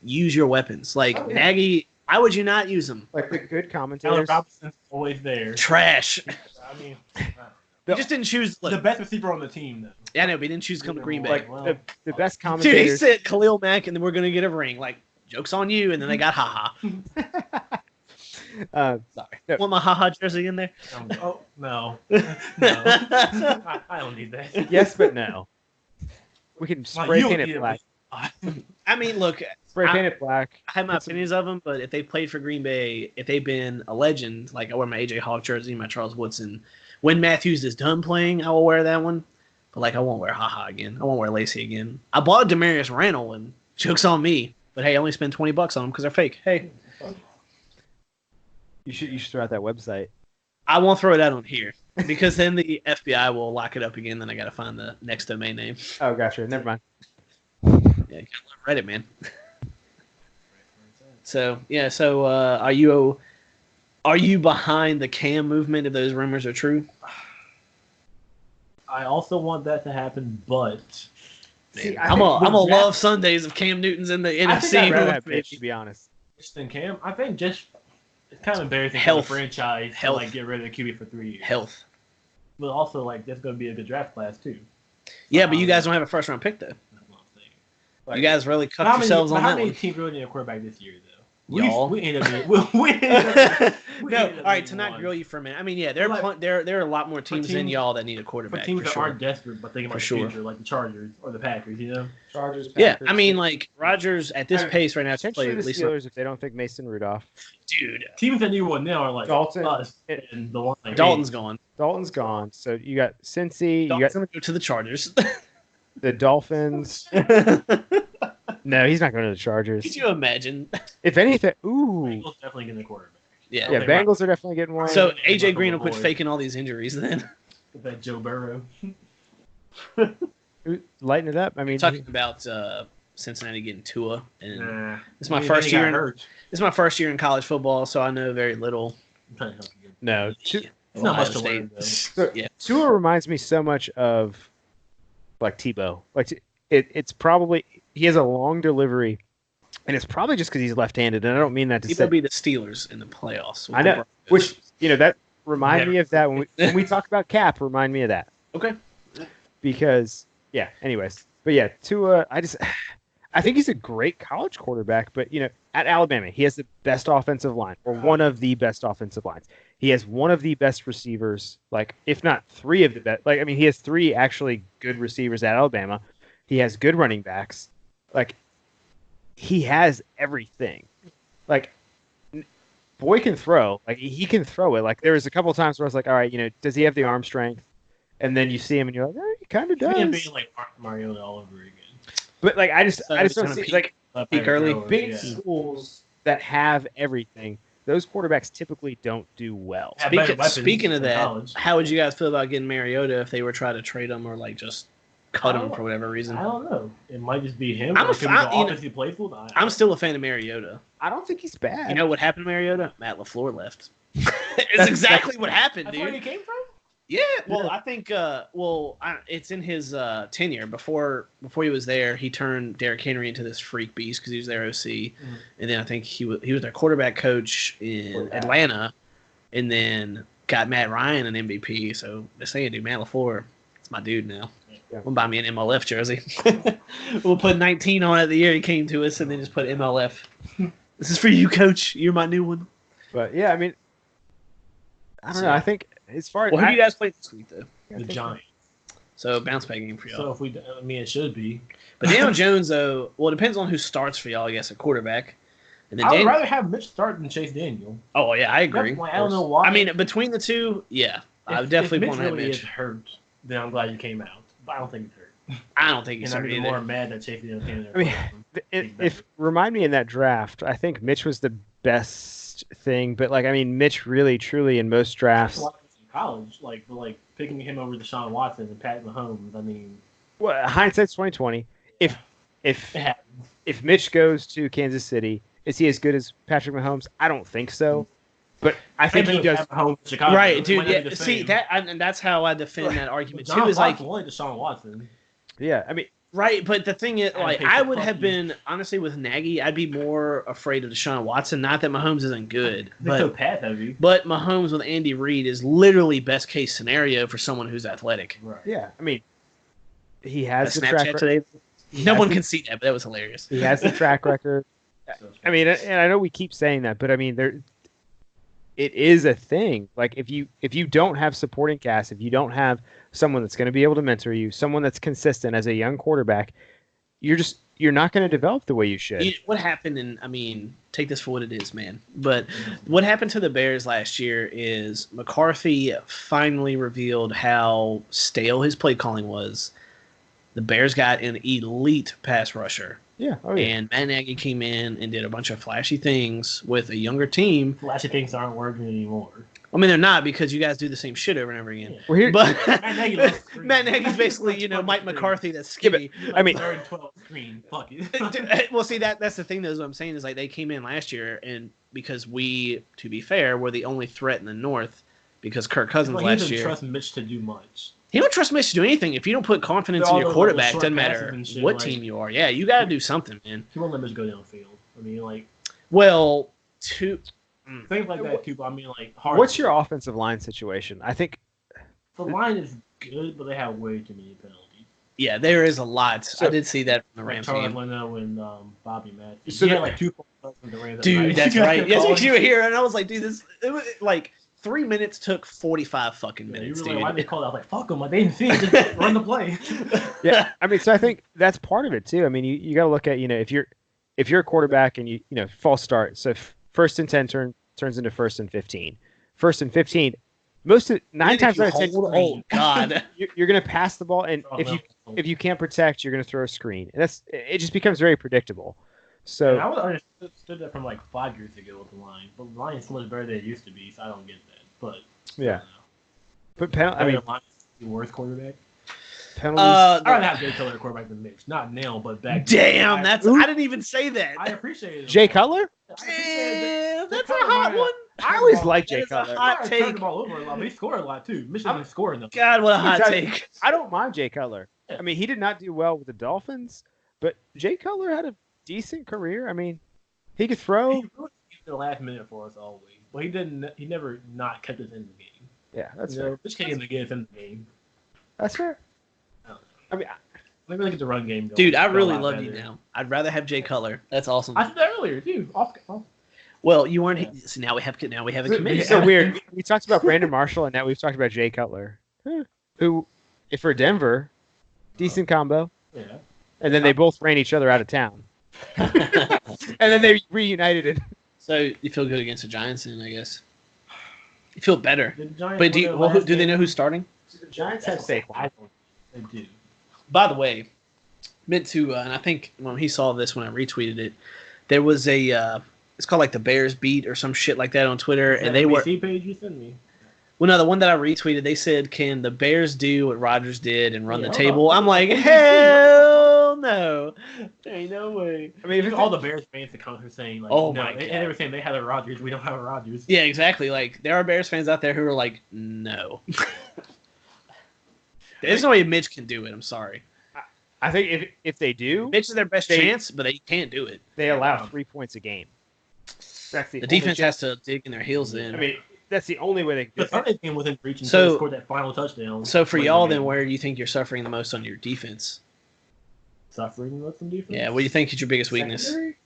Use your weapons. Like Nagy, why would you not use them? Like the good commentators. Robinson's always there. Trash. I mean, he just didn't choose the best receiver on the team, though. Yeah, I know, but he didn't choose to come to Green Bay. Like the best commentators. Dude, he said Khalil Mack, and then we're gonna get a ring. Like, joke's on you, and then they got haha. Sorry. No. Want my haha jersey in there? Oh no, I don't need that. Yes, but no. We can spray paint it black. I mean, look, spray paint it black. I have my opinions of them, but if they played for Green Bay, if they've been a legend, like I wear my AJ Hawk jersey, my Charles Woodson. When Matthews is done playing, I will wear that one. But like, I won't wear haha again. I won't wear Lacey again. I bought a Demarius Randall one. Joke's on me. But hey, only spend $20 on them because they're fake. Hey, You should throw out that website. I won't throw it out on here because then the FBI will lock it up again. Then I got to find the next domain name. Oh, gotcha. Never mind. Yeah, you gotta love Reddit, man. So yeah, so are you behind the Cam movement if those rumors are true? I also want that to happen, but See, I'm a love Sundays if Cam Newton's in the I think I'd NFC. rather have Mitch, to be honest. Justin Cam, I think just it's kind of embarrassing Health. for the franchise to Health. like get rid of the QB for 3 years. Health. But also like that's going to be a good draft class too. Yeah, but you guys don't have a first round pick though. That's what I'm saying. You guys really cut How many- yourselves on how that many one. teams really need a quarterback this year though? Y'all. We ended up we ended up- we No, ended up all right. being To not one. grill you for a minute. I mean, yeah, there Like, are a lot more teams than teams- y'all that need a For quarterback. teams For that sure. aren't desperate but thinking about For the sure. future, like the Chargers or the Packers, you know. Chargers. Yeah, Packers, I mean, like Rodgers at this pace right now to play potentially at the least. Steelers if they don't think Mason Rudolph. Dude, Teams that need one now are like Dalton. us and the one. Like, Dalton's gone. Dalton's gone, so you got Cincy, you Dalton's got gonna go to the Chargers. the Dolphins. No, he's not going to the Chargers. Could you imagine? If anything, ooh, Bengals definitely getting a quarterback. Yeah. yeah, Okay, Bengals are definitely getting one. So Right. AJ Green will quit Boys. faking all these injuries then. That Joe Burrow. Lighten it up. I mean, Talking about Cincinnati getting Tua, and Nah. it's my Then first he got year. hurt. It's my first year in college football, so I know very little. I'm trying to help you. no. It's not much to Ohio learn, though. So, Yeah. Tua reminds me so much of like Tebow. Like it's probably he has a long delivery, and it's probably just because he's left-handed. And I don't mean that to He say. will be the Steelers in the playoffs. with I the know, Broncos. which that remind Never. me of that when we talk about Cap. Remind me of that Okay. because yeah. Anyways, but yeah, Tua. I think he's a great college quarterback, but at Alabama, he has the best offensive line, or one of the best offensive lines. He has one of the best receivers, like if not three of the best. Like I mean, he has three actually good receivers at Alabama. He has good running backs. Like he has everything. Like boy can throw. Like he can throw it. Like there was a couple of times where I was like, all right, does he have the arm strength? And then you see him and you're like, he kind of He's gonna does. be like Mariota all over again. But like I just So don't it's gonna see peak. like Peak early. big Yeah. schools that have everything. Those quarterbacks typically don't do well. Have better weapons Speaking of in that, college. how would you guys feel about getting Mariota if they were trying to trade him or like just cut him for whatever reason? I don't know. It might just be him. I'm or a it could be fan- the you know, offense he plays with. I'm still a fan of Mariota. I don't think he's bad. You know what happened to Mariota? Matt LaFleur left. It's exactly what happened, That's where he dude. came from. Yeah, well, I think, it's in his tenure. Before he was there, he turned Derrick Henry into this freak beast because he was their OC, and then I think he was their quarterback coach in Atlanta, and then got Matt Ryan an MVP. So they're saying, dude, Matt LaFleur, it's my dude now. Yeah. We'll buy me an MLF jersey. We'll put 19 on it the year he came to us, and then just put MLF. This is for you, coach. You're my new one. But yeah, I mean, I don't know. I think as far as Well, who do you guys play this week, though? The Giants. So bounce back game for y'all. So if we, I mean, it should be. But Daniel Jones, though, well, it depends on who starts for y'all, I guess, at quarterback. And then I would rather have Mitch start than Chase Daniel. Oh, yeah, I agree. Like, I don't know why. I mean, between the two, yeah. I would definitely want to have really is Mitch. hurt, then I'm glad you came out. But I don't think he's hurt. I don't think he's And I'm hurt even either. more mad that Chase Daniel came in there. I mean, if remind me in that draft, I think Mitch was the best thing. But like, I mean, Mitch really, truly in most drafts. in college, like picking him over Deshaun Watson and Pat Mahomes. I mean, Well, hindsight's 2020. If it happens. if Mitch goes to Kansas City, is he as good as Patrick Mahomes? I don't think so. But I think he does. Mahomes in Chicago. Right, It dude. might not be Yeah, the see same. that, and that's how I defend that argument John too. Is like, Watson wanted Deshaun Watson. Yeah, I mean, right, but the thing is, I'd like, pay I for would have Puffy. been honestly with Nagy, I'd be more afraid of Deshaun Watson. Not that Mahomes isn't good, They're so but pass heavy. Mahomes with Andy Reid is literally best case scenario for someone who's athletic. Right. yeah, I mean, he A has the track Snapchat record. today. He No has one the- can see that, but that was hilarious. He has the track record. I mean, and I know we keep saying that, but I mean, it is a thing. Like if you don't have supporting cast, if you don't have someone that's going to be able to mentor you, someone that's consistent as a young quarterback, you're not going to develop the way you should. What happened, and I mean, take this for what it is, man. But what happened to the Bears last year is McCarthy finally revealed how stale his play calling was. The Bears got an elite pass rusher Yeah. Oh, yeah. And Matt Nagy came in and did a bunch of flashy things with a younger team. Flashy things aren't working anymore. I mean, they're not because you guys do the same shit over and over again. Yeah. We're here. But Matt Nagy loves screen. Matt Nagy's basically, Mike McCarthy that's skinny. I mean- 3rd and 12 screen. Fuck it. Well, see, that's the thing, though, is what I'm saying is like they came in last year, and because we, to be fair, were the only threat in the North because Kirk Cousins Well, he last doesn't year. trust Mitch to do much. He don't trust Mitch to do anything. If you don't put confidence in All your those quarterback, little doesn't short passes matter and shit, what like- team you are. Yeah, you got to do something, man. He won't let Mitch go downfield. I mean, like, Well, things like that, too. But I mean, like, hard. What's your offensive line situation? I think The line is good, but they have way too many penalties. yeah, there is a lot. So- I did see that from the Like Rams Charles game. Leno and Bobby Matthews. So He had the- like 2 falls with the Rams. Dude, that's right. Yes, Yes, you were here, and I was like, dude, it was like 3 minutes took 45 fucking Yeah, you minutes, were dude. like, why did they call that? I was like, fuck them. Like, they didn't see it. Just run the play. yeah. I mean, so I think that's part of it too. I mean, you got to look at if you're a quarterback and you false start. So first and 10 turns into first and 15. First and 15. Nine times out of 10, Oh God. you're going to pass the ball, and if you can't protect, you're going to throw a screen, and it just becomes very predictable. So And I would understood that from like 5 years ago with the line, but the line is so much better than it used to be, so I don't get that. But yeah, but I I mean, mean the line is the worst quarterback. penalties. I'd rather have Jay Cutler at quarterback than Mitch. Not now, but back. Damn, then. I didn't even say that. I appreciate it. Jay Cutler. Damn, that's a Cutler hot might- one. I always liked That Jay is a Cutler. hot He take. turned the ball over a lot, but he scored a lot too. Mitch doesn't score enough. God, what a hot I- take. I don't mind Jay Cutler. I mean, he did not do well with the Dolphins, but Jay Cutler had a decent career. I mean, he could throw. He really came to the last minute for us always, but he didn't. He never not kept us in the game. Yeah, that's You fair. know, Mitch came to get us in the game. That's fair. I mean, Maybe look at the run game. Going. Dude, I Go a really lot love you better. now. I'd rather have Jay Cutler. That's awesome. I said that earlier too. Well, you weren't. Yeah. So now we have a it's committee. so weird. We talked about Brandon Marshall, and now we've talked about Jay Cutler, who, if for Denver, decent combo, Yeah. and then they both ran each other out of town, and then they reunited. So you feel good against the Giants, then I guess. You feel better. The Giants But won their last do they game. know who's starting? The Giants I don't. They do. By the way, meant to, and I think when he saw this when I retweeted it, there was a, it's called like the Bears Beat or some shit like that on Twitter, and they were, NBC page you sent me. well, no, the one that I retweeted, they said, "Can the Bears do what Rodgers did and run Yeah, the hold table?" on. I'm like, NBC, hell no, there ain't no way. I mean, all the Bears fans that come here saying like, Oh no, my and God. they were saying they had a Rodgers, we don't have a Rodgers. Yeah, exactly. Like there are Bears fans out there who are like, no. There's no way Mitch can do it. I'm sorry. I think if they do, Mitch is their best chance, but they can't do it. they allow 3 points a game. That's The only defense chance- has to dig in their heels in. I mean, that's the only way they can do The it. Sunday game wasn't reaching So- until they scored that final touchdown. So for Late in y'all, the then, game. where do you think you're suffering the most on your defense? Suffering with some defense? Yeah, what do you think is your biggest weakness? Secondary?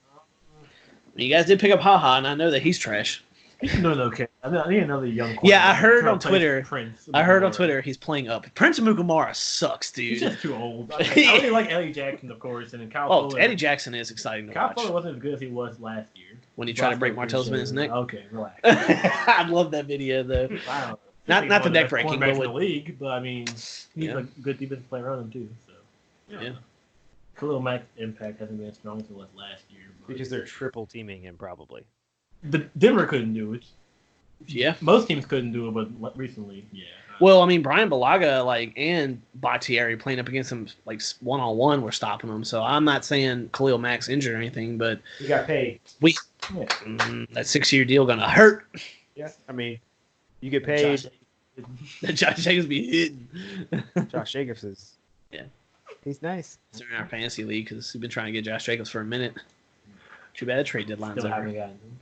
You guys did pick up Haha, and I know that he's trash. He's doing okay. I need another young Yeah, I quarterback heard to on replace Twitter- Prince. I heard on Twitter he's playing up. Prince Mukamara sucks, He's dude. just too old. I really like Eddie Jackson, of course, and Kyle Oh, Fuller. Eddie Jackson is exciting to Kyle watch. Fuller wasn't as good as he was last year. When he tried to break Martell's Sure. man's neck. Okay, relax. I love that video though. Wow. Not He's the one of neck best breaking, quarterbacks but in with, the league, but I mean, he's Yeah. a good defensive player around him too. So Yeah. Khalil Mack's impact hasn't been as strong as it was last year. But Because they're triple teaming him, probably. the Denver couldn't do it. yeah. Most teams couldn't do it, but recently, yeah. Well, I mean, Brian Balaga, and Bakhtiari playing up against him, one-on-one, were stopping him. So I'm not saying Khalil Mack's injured or anything, but He got paid. that 6-year deal gonna hurt. Yeah. I mean, you get paid. Josh Jacobs be hitting. Josh Jacobs is. Yeah. He's nice. They're in our fantasy league because we've been trying to get Josh Jacobs for a minute. Too bad the trade deadline's Still over. haven't gotten him.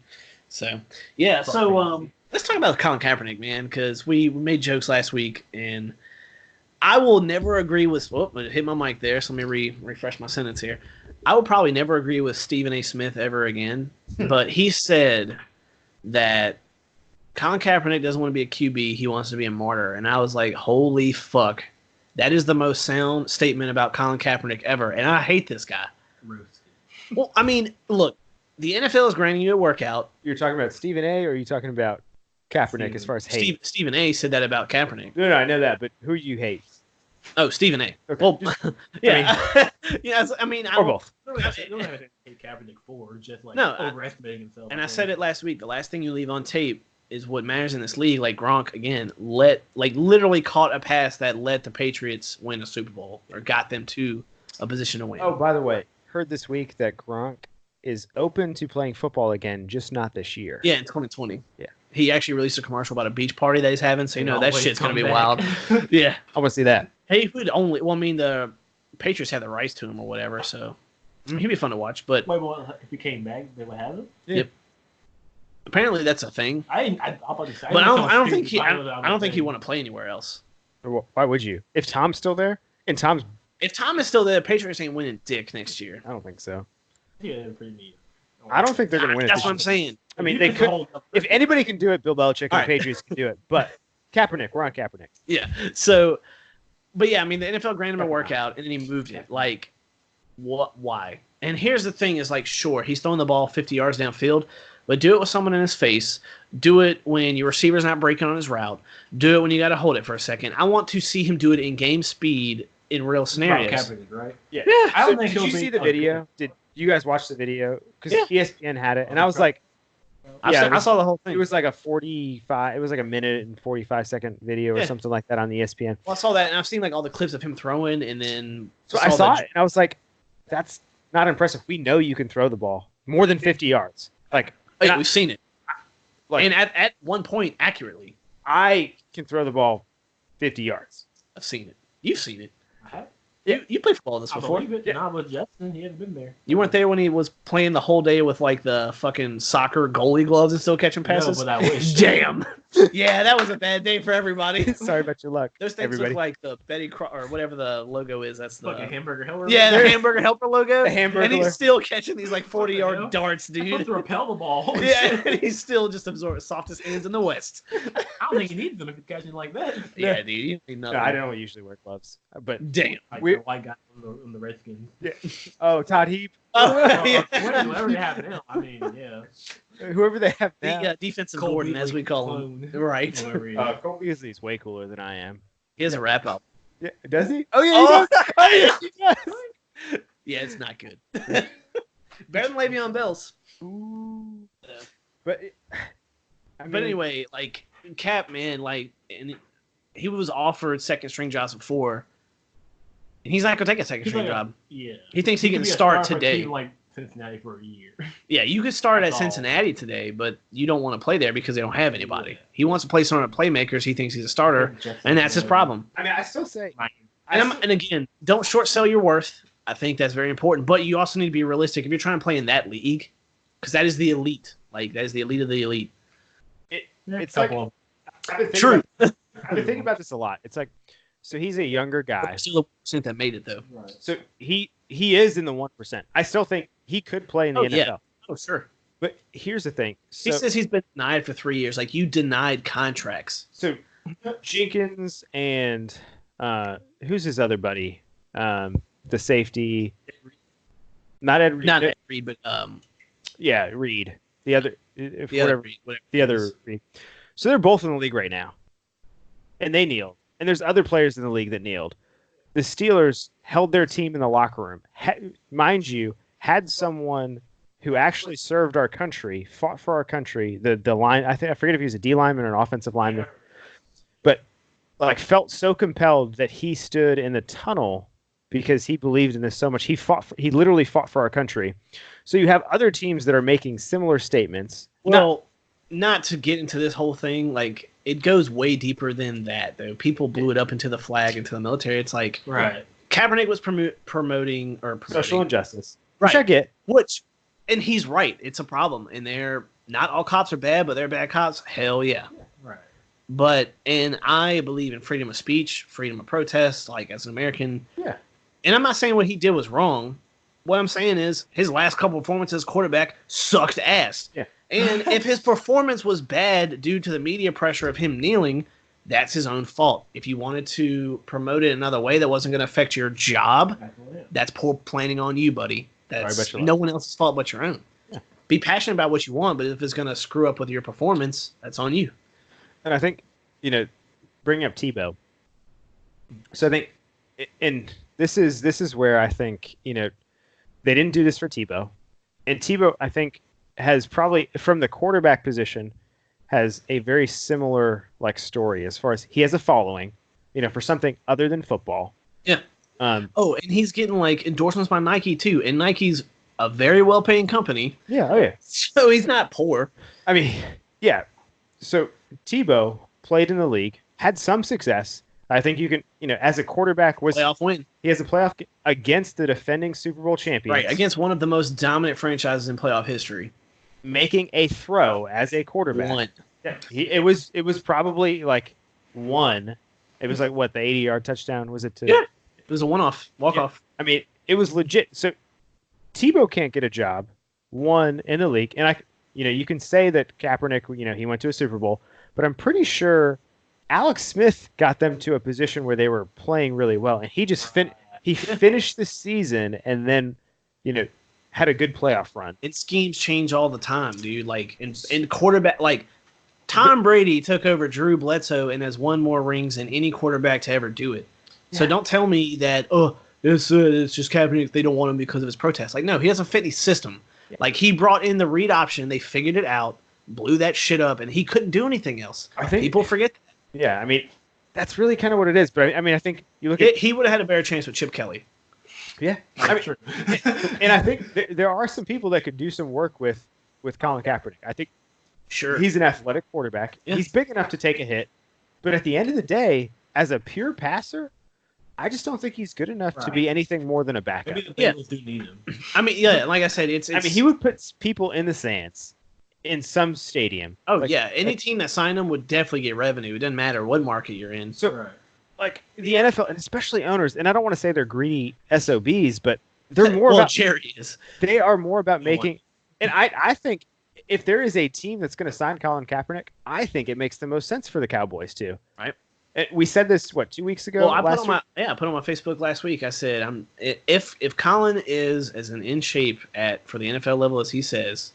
So, yeah. So, let's talk about Colin Kaepernick, man, because we made jokes last week, and I will never agree with. Oh, I hit my mic there, so let me refresh my sentence here. I will probably never agree with Stephen A. Smith ever again, but he said that Colin Kaepernick doesn't want to be a QB; he wants to be a martyr, and I was like, "Holy fuck!" That is the most sound statement about Colin Kaepernick ever, and I hate this guy. Roasted. Well, I mean, look, the NFL is granting you a workout. You're talking about Stephen A. or are you talking about Kaepernick as far as hate? Stephen A. said that about Kaepernick. No, I know that, but who do you hate? Oh, Stephen A. Okay. Well, Just- yeah. yes, I mean, I Or don't, both. You don't have to take Kaepernick for just like No, overestimating himself. and I said it last week. The last thing you leave on tape is what matters in this league. Like Gronk again, literally caught a pass that let the Patriots win a Super Bowl or got them to a position to win. Oh, by the way, heard this week that Gronk is open to playing football again, just not this year. Yeah, in 2020. Yeah. He actually released a commercial about a beach party that he's having, so you know that Always shit's gonna be come wild. back. Yeah. I want to see that. He would only. Well, I mean, the Patriots have the rights to him or whatever, so he'd be fun to watch. But Wait, well, if he came back, they would have him. Yep. Apparently that's a thing. I'm about to say, But I don't think he. I I don't think he want to play anywhere else. Why would you? If Tom's still there, and Tom's, If Tom is still there, the Patriots ain't winning dick next year. I don't think so. Yeah, they're pretty neat. I don't think they're going to win it. That's this what I'm year. saying. I mean, they could. If anybody can do it, Bill Belichick and All the right. Patriots can do it. But Kaepernick, we're on Kaepernick. Yeah. So, but yeah, I mean, the NFL granted him a workout and then he moved it. Like, what? Why? And here's the thing: is like, sure, he's throwing the ball 50 yards downfield, but do it with someone in his face. Do it when your receiver's not breaking on his route. Do it when you got to hold it for a second. I want to see him do it in game speed in real scenarios. Kaepernick, right? Yeah. I don't So think did he'll you be see the okay. video? Did you guys watch the video? Because Yeah. ESPN had it, and I was like, I saw the whole thing. it was like a 45. It was like a minute and 45-second video or Yeah. something like that on the ESPN. Well, I saw that, and I've seen like all the clips of him throwing, and then So I saw the- it, and I was like, that's not impressive. We know you can throw the ball more than 50 yards. Like, Hey, and I- we've seen it, like and at one point accurately. I can throw the ball 50 yards. I've seen it. You've seen it. I have. You played football this I before. believe it. Not with Justin. He hasn't been there. You weren't there when he was playing the whole day with like the fucking soccer goalie gloves and still catching passes. No, but I wish. Damn. Yeah, that was a bad day for everybody. Sorry about your luck. Those things everybody. look like the or whatever the logo is. That's the Fucking hamburger helper. yeah, the hamburger helper logo. The hamburger. And he's still catching these like 40-yard What the hell? darts, I'm supposed dude. to repel the ball. Holy Yeah, shit. and he's still just absorbing softest hands in the West. I don't think he needs them if he's catching like that. Yeah, dude. You need No, nothing. I don't usually wear gloves. But Damn. Like We- the white guy on the Redskins. oh, Todd Heap, Oh, yeah. Whatever they have now. I mean, yeah. whoever they have now. The defensive Cole Gordon, as Beasley we call him. clone. Right. Whoever he is. Cole Beasley's way cooler than I am. He has a wrap up. Yeah, does he? Oh yeah, Oh, he does. He does. yeah, it's not good. Better than Le'Veon Bell's. Ooh. But I mean, But anyway, like Cap, man, like, and he was offered second string jobs before, and he's not gonna take a second He's string like a- job. Yeah. He thinks he could can be a start star for a today. team like Cincinnati for a year. Yeah, you could start at That's all. Cincinnati today, but you don't want to play there because they don't have anybody. He wants to play some of the playmakers. He thinks he's a starter, and that's his problem. I mean, I still say. And again, don't short sell your worth. I think that's very important. But you also need to be realistic if you're trying to play in that league, because that is the elite. Like that is the elite of the elite. It's like Couple I've been thinking True. I've been thinking about this a lot. It's like, so he's a younger guy. Still a percent that made it though. right. So he is in the 1%. I still think he could play in the Oh, NFL. yeah. Oh sure. But here's the thing. He So, says he's been denied for 3 years. Like you denied contracts. so Jenkins and who's his other buddy? The safety. Not Ed Reed. Not Ed Reed, but Yeah, Reed. The other, if the other whatever, Reed, whatever the it other is. Reed. So they're both in the league right now, and they kneeled. And there's other players in the league that kneeled. The Steelers held their team in the locker room. Mind you, had someone who actually served our country, fought for our country. The line, I forget if he was a D lineman or an offensive lineman, but like felt so compelled that he stood in the tunnel because he believed in this so much. He literally fought for our country. So you have other teams that are making similar statements. Well, not to get into this whole thing, like it goes way deeper than that. Though people blew it up into the flag, into the military. It's like Right. Kaepernick was promoting Social injustice, Right. which I get. which, and he's right. It's a problem, and they're not all cops are bad, but they're bad cops. Hell yeah. Right. But and I believe in freedom of speech, freedom of protest. Like as an American, Yeah. And I'm not saying what he did was wrong. What I'm saying is his last couple performances, quarterback sucked ass. Yeah. And if his performance was bad due to the media pressure of him kneeling, that's his own fault. If you wanted to promote it another way that wasn't going to affect your job, that's poor planning on you, buddy. That's bet your no one else's fault but your own. Yeah. Be passionate about what you want, but if it's going to screw up with your performance, that's on you. And I think, bringing up Tebow. So I think and this is where I think they didn't do this for Tebow, and Tebow I think has probably from the quarterback position has a very similar like story as far as he has a following, for something other than football. Yeah. Um, and he's getting like endorsements by Nike too, and Nike's a very well-paying company. yeah. Oh yeah. So he's not poor. I mean, yeah. So Tebow played in the league, had some success. I think you can, as a quarterback, Playoff win. he has a playoff against the defending Super Bowl champions, Right, against one of the most dominant franchises in playoff history. making a throw as a quarterback. One. Yeah, it was probably like one. It was like what the 80-yard touchdown was it to? Yeah, it was a one-off, walk-off. I mean, it was legit. So Tebow can't get a job, one in the league, and you can say that Kaepernick, he went to a Super Bowl, but I'm pretty sure Alex Smith got them to a position where they were playing really well, and he just finished the season and then, had a good playoff run. And schemes change all the time, dude. Like in quarterback, like Tom Brady took over Drew Bledsoe and has won more rings than any quarterback to ever do it. So don't tell me that it's just Kaepernick. They don't want him because of his protest. Like no, he doesn't fit the system. Yeah. Like he brought in the read option, they figured it out, blew that shit up, and he couldn't do anything else. I think people forget that. Yeah, I mean that's really kind of what it is. But I mean, I think you look at he would have had a better chance with Chip Kelly. Yeah, I mean, and I think there are some people that could do some work with Colin Kaepernick. I think he's an athletic quarterback. Yeah. He's big enough to take a hit, but at the end of the day, as a pure passer, I just don't think he's good enough to be anything more than a backup. Maybe the Bengals do need him. I mean, yeah, like I said, it's. I mean, he would put people in the stands in some stadium. Oh yeah, any team that signed him would definitely get revenue. It doesn't matter what market you're in. So. Like the NFL, and especially owners, and I don't want to say they're greedy SOBs, but they're more about Jerry is. They are more about making. And I think if there is a team that's going to sign Colin Kaepernick, I think it makes the most sense for the Cowboys too. Right. We said this 2 weeks ago. Well, I put on my Facebook last week. I said, if Colin is as in shape for the NFL level as he says,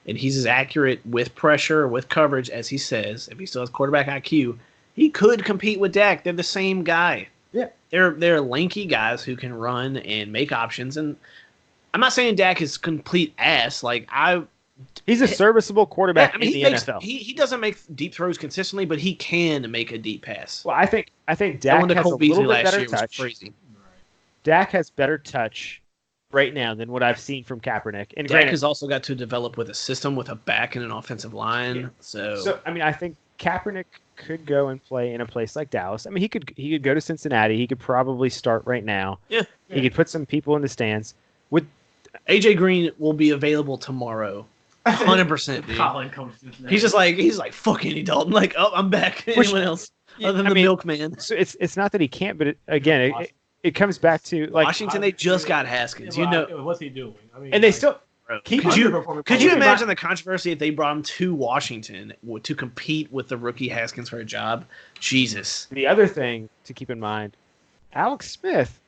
and he's as accurate with pressure with coverage as he says, if he still has quarterback IQ. He could compete with Dak. They're the same guy. Yeah. They're lanky guys who can run and make options. And I'm not saying Dak is complete ass. He's a serviceable quarterback in the NFL. He doesn't make deep throws consistently, but he can make a deep pass. Well, I think Dak has a little bit better touch. Crazy. Dak has better touch right now than what I've seen from Kaepernick. And Dak has also got to develop with a system with a back and an offensive line. Yeah. So I mean, I think Kaepernick could go and play in a place like Dallas. I mean, he could go to Cincinnati. He could probably start right now. Yeah. He could put some people in the stands. With AJ Green will be available tomorrow. 100%, dude. Colin comes to Cincinnati. He's like fuck Andy Dalton. Like, I'm back. Anyone else other than the milkman? So it's not that he can't, but it comes back to like Washington. They just got Haskins. What's he doing? I mean, and they still. Could you imagine the controversy if they brought him to Washington to compete with the rookie Haskins for a job? Jesus. The other thing to keep in mind, Alex Smith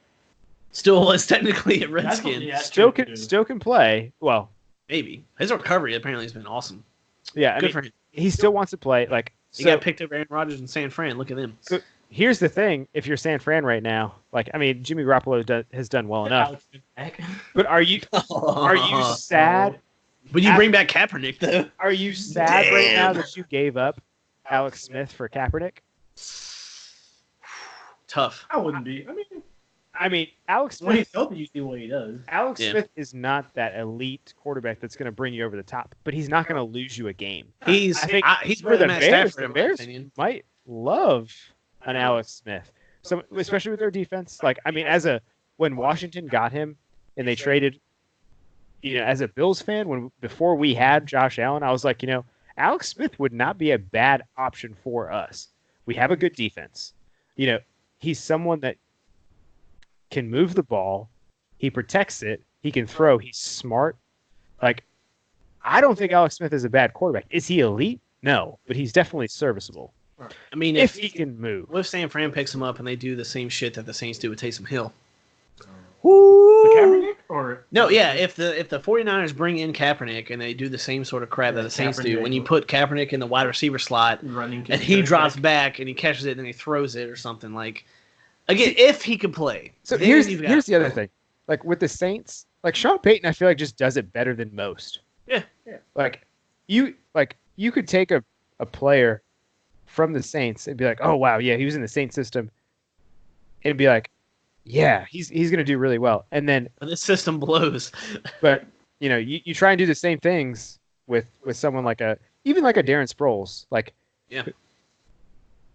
still is technically a Redskin. Still can play. Well, maybe his recovery apparently has been awesome. Yeah, good for him. He still wants to play. Like he got picked over Aaron Rodgers in San Fran. Look at him. So here's the thing: if you're San Fran right now, Jimmy Garoppolo has done well enough. But are you sad? But you bring back Kaepernick though. Are you sad right now that you gave up Alex Smith for Kaepernick? Tough. I wouldn't be. I mean, Alex Smith. When he's healthy, you see what he does. Alex Smith is not that elite quarterback that's going to bring you over the top, but he's not going to lose you a game. He's for the Bears. The Bears might love an Alex Smith, so especially with their defense. When Washington got him and they traded, as a Bills fan, before we had Josh Allen, I was like, Alex Smith would not be a bad option for us. We have a good defense. He's someone that can move the ball. He protects it. He can throw. He's smart. I don't think Alex Smith is a bad quarterback. Is he elite? No, but he's definitely serviceable. I mean, if he can move. What if San Fran picks him up and they do the same shit that the Saints do with Taysom Hill? Kaepernick? Or no, yeah. If the 49ers bring in Kaepernick and they do the same sort of crap that the Saints do, when you put Kaepernick in the wide receiver slot and he drops back and he catches it and then he throws it or something, like Again, if he could play. So Then here's you've got- here's the other thing. Like with the Saints, like Sean Payton, I feel like just does it better than most. Yeah. Like you could take a player from the Saints and be like, oh wow, yeah, he was in the Saints system, and be like, yeah, he's gonna do really well. And then, And this system blows. but you try and do the same things with someone like even like a Darren Sproles. Like, Yeah.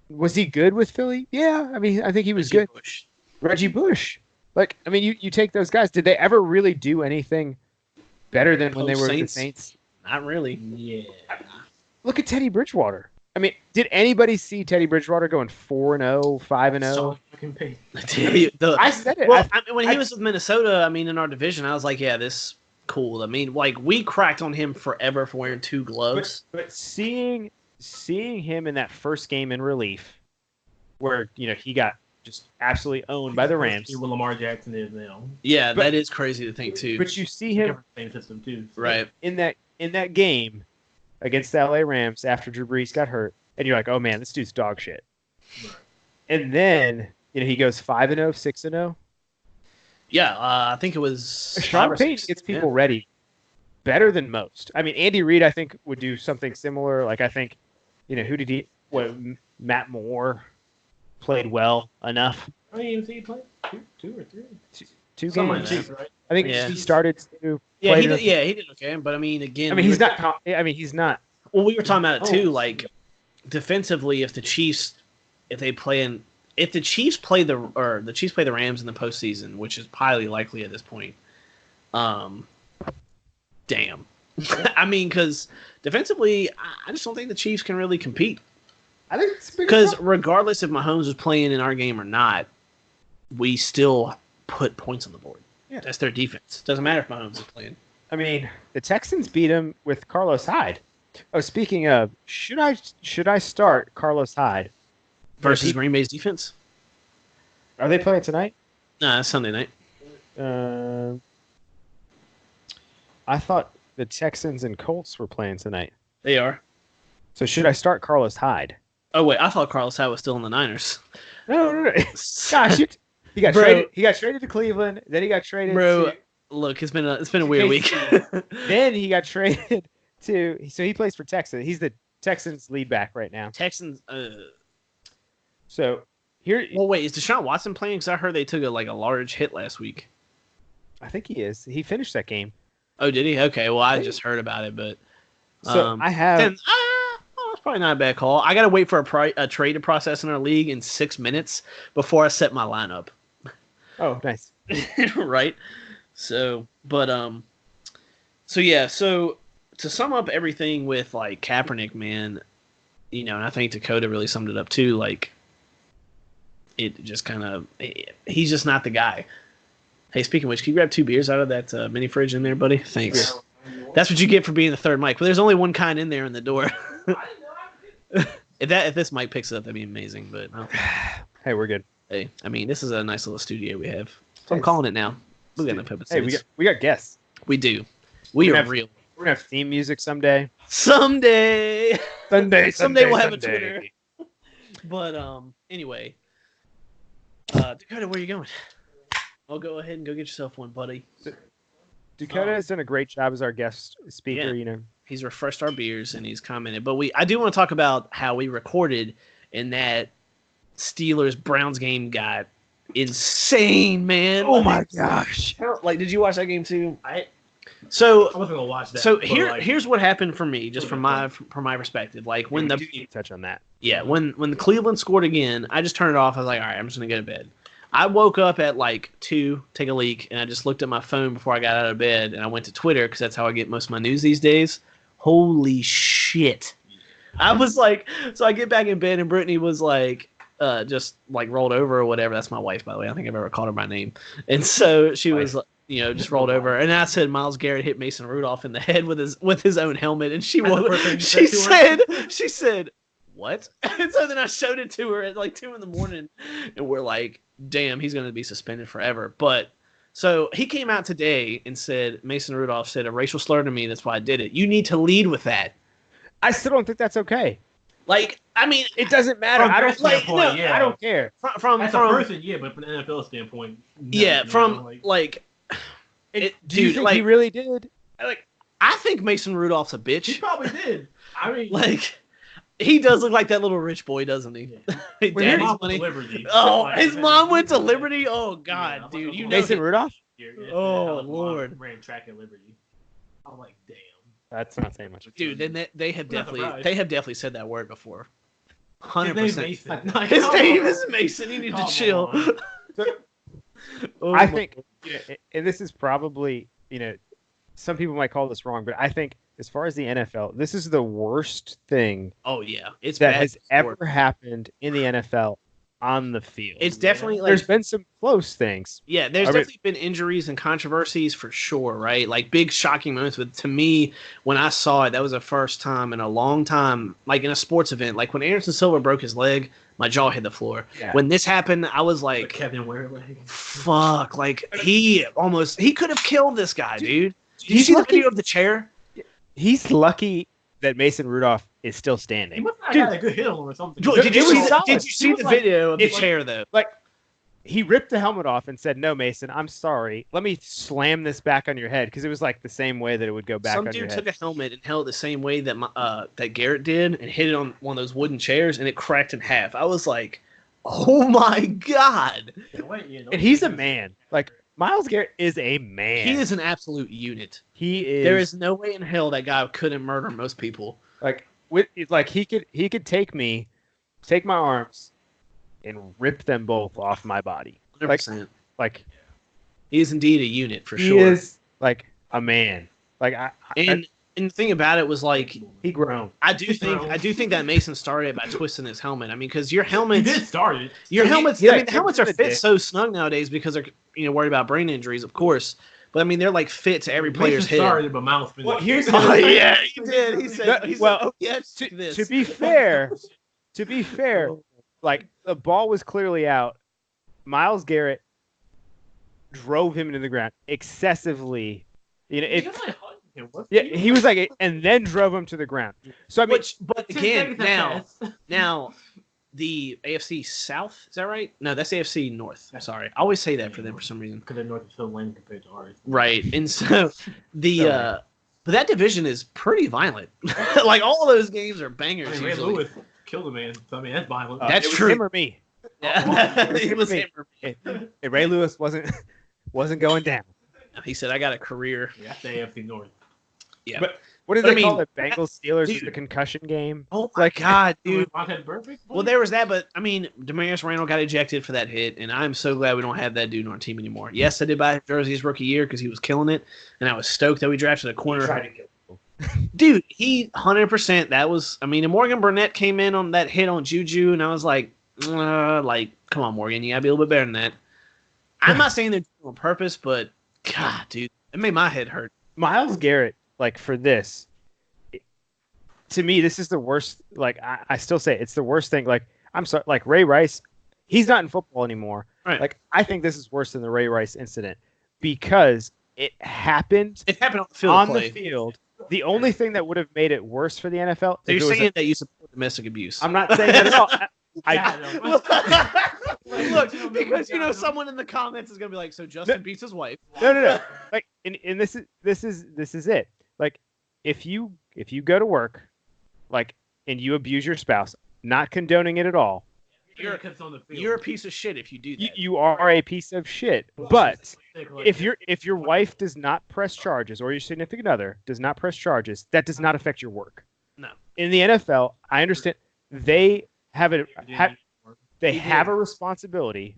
Was he good with Philly? Yeah, I mean, I think he was Reggie good. Bush. Reggie Bush. Like, I mean, you take those guys. Did they ever really do anything better than when they were with the Post-Saints? Saints? Not really. Yeah. Look at Teddy Bridgewater. I mean, did anybody see Teddy Bridgewater going 4-0, 5-0? So fucking paid. I said it. Well, I mean, when he was with Minnesota, I mean, in our division, I was like, yeah, this cool. I mean, like, we cracked on him forever for wearing 2 gloves. But seeing him in that first game in relief, where he got just absolutely owned by the Rams. Where Lamar Jackson is now. Yeah, that is crazy to think too. But you see him Same system too. Right. in that game against the LA Rams after Drew Brees got hurt, and you're like, oh man, this dude's dog shit. Right. And then he goes 5-0, 6-0. Yeah, I think it was Sean 5 or Payton 6. gets people ready better than most. I mean, Andy Reid, I think, would do something similar. Like, I think, who did he? Matt Moore played well enough. I mean, he played two or three. Two Something games. like that. Right? I think Yeah. he started to. Yeah, play he the- did. Yeah, he did okay. But I mean, again, I mean, he's not. I mean, he's not. Well, we were talking about it too. Oh. Like defensively, if the Chiefs play the Chiefs play the Rams in the postseason, which is highly likely at this point. Damn. I mean, because defensively, I just don't think the Chiefs can really compete. I think it's Because regardless if Mahomes is playing in our game or not, we still put points on the board. Yeah. That's their defense. Doesn't matter if Mahomes is playing. I mean, the Texans beat him with Carlos Hyde. Oh, speaking of, should I start Carlos Hyde Versus Green Bay's defense? Are they playing tonight? No, it's Sunday night. I thought the Texans and Colts were playing tonight. They are. So should I start Carlos Hyde? Oh, wait. I thought Carlos Hyde was still in the Niners. No. Gosh, he got Bro. traded. He got traded to Cleveland. Then he got traded. Bro, to, look, it's been a weird week. then he got traded to. So he plays for Texas. He's the Texans lead back right now. Texans. So here, Well, wait. Is Deshaun Watson playing? Because I heard they took a large hit last week. I think he is. He finished that game. Oh, did he? Okay. Well, I just heard about it, but So I have. then, it's probably not a bad call. I got to wait for a trade to process in our league in 6 minutes before I set my lineup. Oh, nice. Right. So, but so yeah. So to sum up everything with like Kaepernick, man, and I think Dakota really summed it up too. Like, it just kind of he's just not the guy. Hey, speaking of which, can you grab 2 beers out of that mini fridge in there, buddy? Thanks. That's what you get for being the third mic. But there's only one kind in there in the door. If this mic picks it up, that'd be amazing. But Hey, we're good. hey, I mean, this is a nice little studio we have. So I'm calling it now. We got no pepper Hey, we got guests. We do. We We're are gonna have- real. We're gonna have theme music someday. Someday. Someday Someday we'll have a Twitter. But anyway, Dakota, where are you going? I'll go ahead and go get yourself one, buddy. Dakota has done a great job as our guest speaker. Yeah. He's refreshed our beers and he's commented. But I do want to talk about how we recorded and that Steelers Browns game got insane, man. Oh my gosh! Like, did you watch that game too? I So wasn't gonna watch that. So but, here's what happened for me, just from my perspective. Like when We do need to touch on that. when the Cleveland scored again, I just turned it off. I was like, all right, I'm just gonna go to bed. I woke up at like 2, take a leak, and I just looked at my phone before I got out of bed, and I went to Twitter because that's how I get most of my news these days. Holy shit! I was like, so I get back in bed, and Brittany was like, just like rolled over or whatever. That's my wife, by the way. I don't think I've ever called her by name. And so she was, just rolled over, and I said Myles Garrett hit Mason Rudolph in the head with his own helmet, and she That's the first thing you said to her? she said, what? And so then I showed it to her at like 2 a.m, and we're like, damn, he's going to be suspended forever. But so he came out today and said Mason Rudolph said a racial slur to me. That's why I did it. You need to lead with that. I still don't think that's okay. Like, I mean, It doesn't matter. From I their don't like. standpoint, No, yeah. I don't care. from As a person, yeah, but from an NFL standpoint, no, yeah, you from know, like, Do you dude, think like, he really did? like, I think Mason Rudolph's a he bitch. probably did. I mean, Like, he does look like that little rich boy, doesn't he? Yeah. Hey, Well, his here's- Daddy's mom went money. to Liberty. Oh, Like, his mom went to yeah. Liberty. Oh Yeah, God, I'm dude, like, you know. Mason Rudolph? Oh, His mom Lord. ran track at Liberty. I'm like, damn. That's not saying much. Dude, then they have I'm not definitely surprised. said that word before. His name's 100%. Mason. Like, His come name on. is Mason. You need to Come chill. on. Oh, I my- think, and this is probably, some people might call this wrong, but I think as far as the NFL, this is the worst thing Oh yeah, it's that bad has sport. ever happened in the NFL on the field. It's definitely like There's been some close things. yeah, there's I mean- definitely been injuries and controversies for sure, right? Like big shocking moments. But to me, when I saw it, that was the first time in a long time, like in a sports event. Like when Anderson Silva broke his leg, my jaw hit the floor. Yeah. When this happened, I was Like like, Kevin Werle. "Fuck!" Like he could have killed this guy, dude. Did you He's see the lucky- video of the chair? He's lucky that Mason Rudolph is still He standing. must have Dude. had a good hit on him or something. Did It you was see solid. did you He see was the like- video of the it's like- chair though? He ripped the helmet off and said, "No, Mason, I'm sorry. Let me slam this back on your head," because it was like the same way that it would go back Some on your dude head. took a helmet and held it the same way that that Garrett did and hit it on one of those wooden chairs and it cracked in half. I was like, "Oh my god!" And he's a man. Like Myles Garrett is a man. He is an absolute unit. He is. There is no way in hell that guy couldn't murder most people. like he could take my arms, and rip them both off my body. 100%. Like He is indeed a unit for he sure. is like a man. Like And the thing about it was like he grown. I do think that Mason started it by twisting his helmet. I mean, because your He helmets, did start it. your He- helmets. he, I like, mean, the helmets are did fit it. so snug nowadays because they're worried about brain injuries, of course. But I mean, they're like fit to every player's Mason head. started, but Miles finished. Well, here's the Oh thing. yeah, he did. He said, No, he said well, "Oh yes, to, this." to be fair, like the ball was clearly out. Myles Garrett drove him into the ground excessively. He was like, and then drove him to the ground. So I mean, But again, now the AFC South, is that right? No, that's AFC North. I'm sorry. I always say that for them for some reason. because they're north of so lame compared to ours. Right. And so but that division is pretty violent. Like all of those games are I bangers. mean, Ray usually. Lewis killed a man. So I mean, that's violent. That's it was true. him or me. Yeah. It It was me. him. And Ray Lewis wasn't going down. He said, "I got a career." Yeah, that's the AFC North. Yeah. But what do But I they call mean, it? Bengals Steelers dude. with the concussion game. Oh my Like- god, dude. Montez perfect. Well, there was that, but I mean, Demarius Randall got ejected for that hit, and I'm so glad we don't have that dude on our team anymore. Yes, I did buy his jersey his rookie year because he was killing it, and I was stoked that we drafted a corner. Tried to kill people. Dude, he 100%. That was, I mean, and Morgan Burnett came in on that hit on Juju, and I was like, come on, Morgan, you gotta be a little bit better than that. I'm not saying they're doing it on purpose, but God, dude, it made my head hurt. Myles Garrett, like for this, to me, this is the worst. Like I still say it's the worst thing. Like I'm sorry, like Ray Rice, he's not in football anymore. Right. Like I think this is worse than the Ray Rice incident because it happened It happened on the field. on play. the field. The only thing that would have made it worse for the NFL. So if you're it was saying that you support domestic abuse? I'm not saying that at all. Look, because someone in the comments is gonna be like, so Justin beats his wife. No. Like, and this is it. Like, if you go to work, like, and you abuse your spouse, not condoning it at all. You're a piece of shit if you do that. You are a piece of shit. But if your wife does not press charges or your significant other does not press charges, that does not affect your work. No. In the NFL, I understand they have a responsibility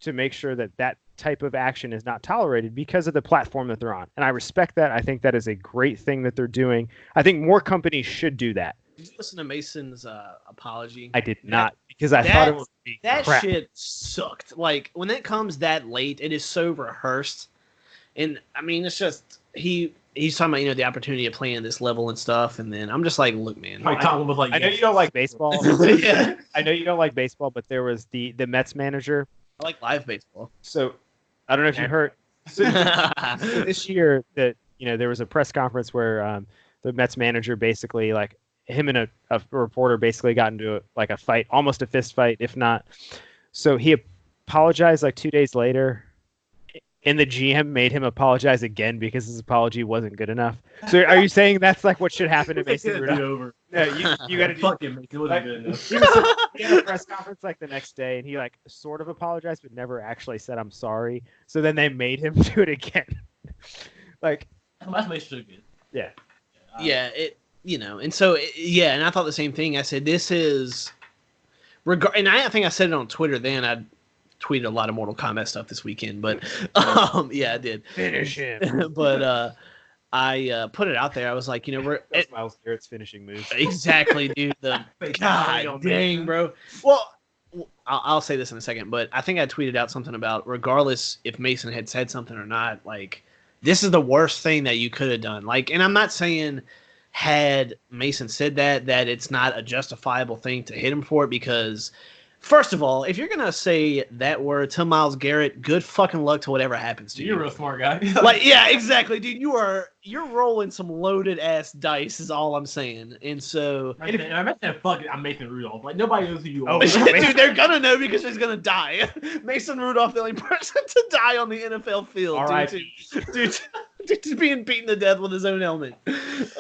to make sure that that type of action is not tolerated because of the platform that they're on. And I respect that. I think that is a great thing that they're doing. I think more companies should do that. Did you listen to Mason's apology? I did not because I thought it would be That crap. shit sucked. Like when it comes that late, it is so rehearsed. And I mean, it's just he's talking about the opportunity of playing this level and stuff. And then I'm just like, look, man. Mike Tomlin was like, I know you don't like baseball. Yeah. I know you don't like baseball, but there was the Mets manager. I like live baseball. So I don't know if you heard. So this year that there was a press conference where the Mets manager basically like him and a reporter basically got into a fight, almost a fist fight, if not. So he apologized like 2 days later, and the GM made him apologize again because his apology wasn't good enough. So are you saying that's like what should happen to Mason Rudolph? No, you got to fuck him. It wasn't good enough. He had a press conference like the next day, and he like sort of apologized, but never actually said I'm sorry. So then they made him do it again. Like that's Mason good. Yeah. Yeah, and so and I thought the same thing. I said this is and I think I said it on Twitter then. I tweeted a lot of Mortal Kombat stuff this weekend, but yeah, I did. Finish him. But I put it out there. I was like, we're Miles Garrett's finishing move. Exactly, dude. God dang, bro. Well, I'll say this in a second, but I think I tweeted out something about regardless if Mason had said something or not, like this is the worst thing that you could have done. Like, and I'm not saying had Mason said that it's not a justifiable thing to hit him for it, because first of all, if you're gonna say that word to Myles Garrett, good fucking luck to whatever happens to you. You're a real smart guy. Yeah, exactly, dude. You're rolling some loaded ass dice, is all I'm saying. And so I'm Mason Rudolph. Like nobody knows who you are. Dude, they're gonna know because he's gonna die. Mason Rudolph, the only person to die on the NFL field. All right, dude, just being beaten to death with his own helmet. If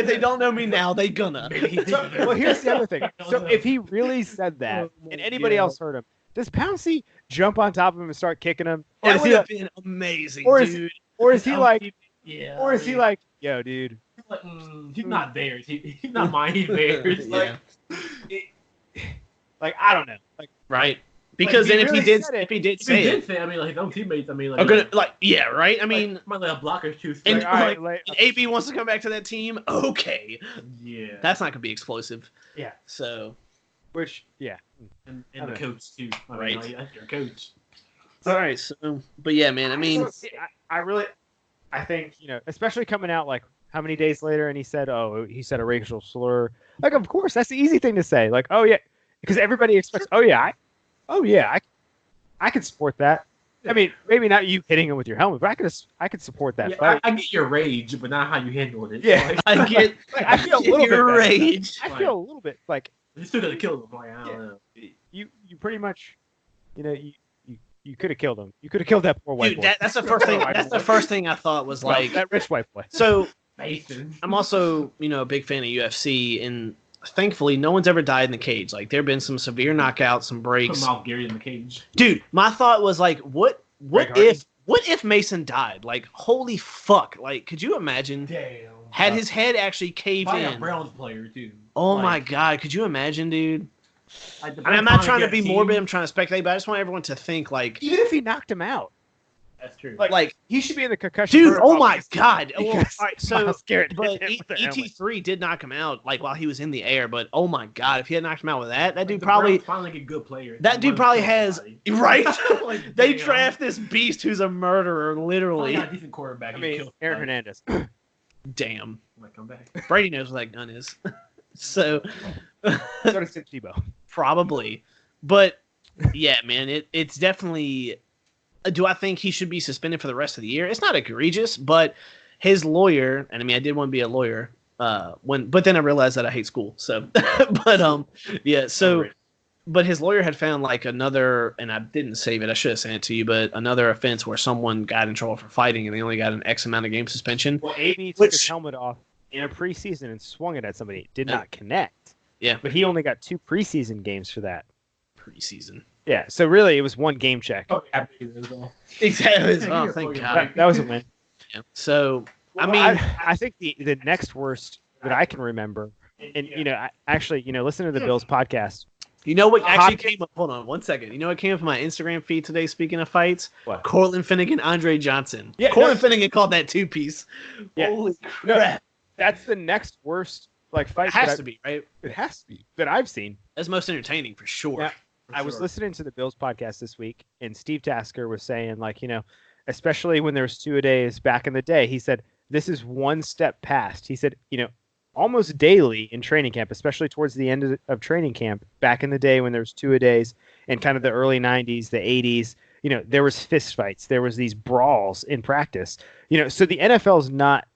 they don't know me now, they gonna. Well, here's the other thing. So if he really said that, and anybody else heard him, does Pouncey jump on top of him and start kicking him? Or that would have been amazing, dude. Or is he like, yo, dude? He's not theirs. He's not mine. He's theirs. Like I don't know. Like right. Because then if he did say it, I mean, like his own teammates. I mean, like, are gonna right. I mean, might let a blocker choose. And AB wants to come back to that team. Okay, yeah, that's not gonna be explosive. Yeah. So, and the coach too. Right, that's your coach. All right. So, but yeah, man. I mean, I think especially coming out like how many days later, and he said a racial slur. Like, of course, that's the easy thing to say. Like, oh yeah, because everybody expects. I could support that. I mean, maybe not you hitting him with your helmet, but I could support that fight. I get your rage, but not how you handled it. Yeah, like, I get. I feel a little bit rage. I feel a little bit like you still gotta kill him. Like, I don't know. You pretty much, you could have killed him. You could have killed that poor white boy. That's the first thing. That's the first thing I thought was like that rich white boy. So Mason. I'm also a big fan of UFC, and thankfully no one's ever died in the cage. Like there have been some severe knockouts, some breaks. Put Myles Garrett in the cage. Dude, my thought was like, what if Mason died? Like, holy fuck! Like, could you imagine? Damn. Had his head actually caved in? A Browns player too. Oh my god! Could you imagine, dude? I mean, I'm not trying to be morbid. I'm trying to speculate, but I just want everyone to think like, even if he knocked him out. That's true. Like he should be in the concussion. Dude, oh my god! Well, all right, so but ET3 did knock him out like while he was in the air. But oh my god, if he had knocked him out with that dude the probably Browns finally get good players. That dude probably has right. Like, they draft this beast who's a murderer, literally. Got a decent quarterback. I mean, Aaron Hernandez. Damn. Might come back. Brady knows what that gun is. So does Tim Tebow. Probably, but yeah, man, it's definitely. Do I think he should be suspended for the rest of the year? It's not egregious, but his lawyer, and I mean, I did want to be a lawyer but then I realized that I hate school. So, but his lawyer had found like another, and I didn't save it. I should have sent it to you, but another offense where someone got in trouble for fighting and they only got an X amount of game suspension. Well, AB took his helmet off in a preseason and swung it at somebody. It did not connect. Yeah. But he only got 2 preseason games for that. Preseason. Yeah, so really it was 1 game check. Oh, exactly. Oh, thank God. That was a win. Yeah. So, well, I mean, I think the next worst that I can remember, and listen to the Bills podcast. You know what actually came up? Hold on 1 second. You know what came up on my Instagram feed today? Speaking of fights, what? Cortland Finnegan, Andre Johnson. Yeah, Cortland Finnegan called that 2-piece. Yeah. Holy crap! That's the next worst fight. It has to be, right? It has to be that I've seen. That's most entertaining for sure. Yeah. I was listening to the Bills podcast this week, and Steve Tasker was saying, especially when there was 2-a-days back in the day, he said, this is one step past. He said, almost daily in training camp, especially towards the end of training camp, back in the day when there was 2-a-days and kind of the early 90s, the 80s, there was fist fights. There was these brawls in practice. So the NFL is not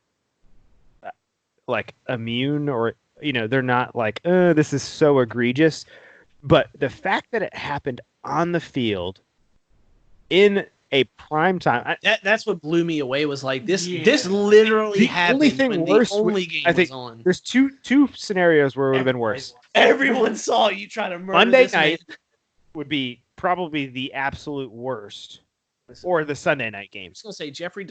like immune or they're not like this is so egregious. But the fact that it happened on the field in a prime time, that's what blew me away. Was like this literally the happened only thing when worse the only game I think was on. there's two scenarios where it would have been worse. Everyone saw you try to murder Monday this night man. would be probably the absolute worst, or the Sunday night I games. was gonna say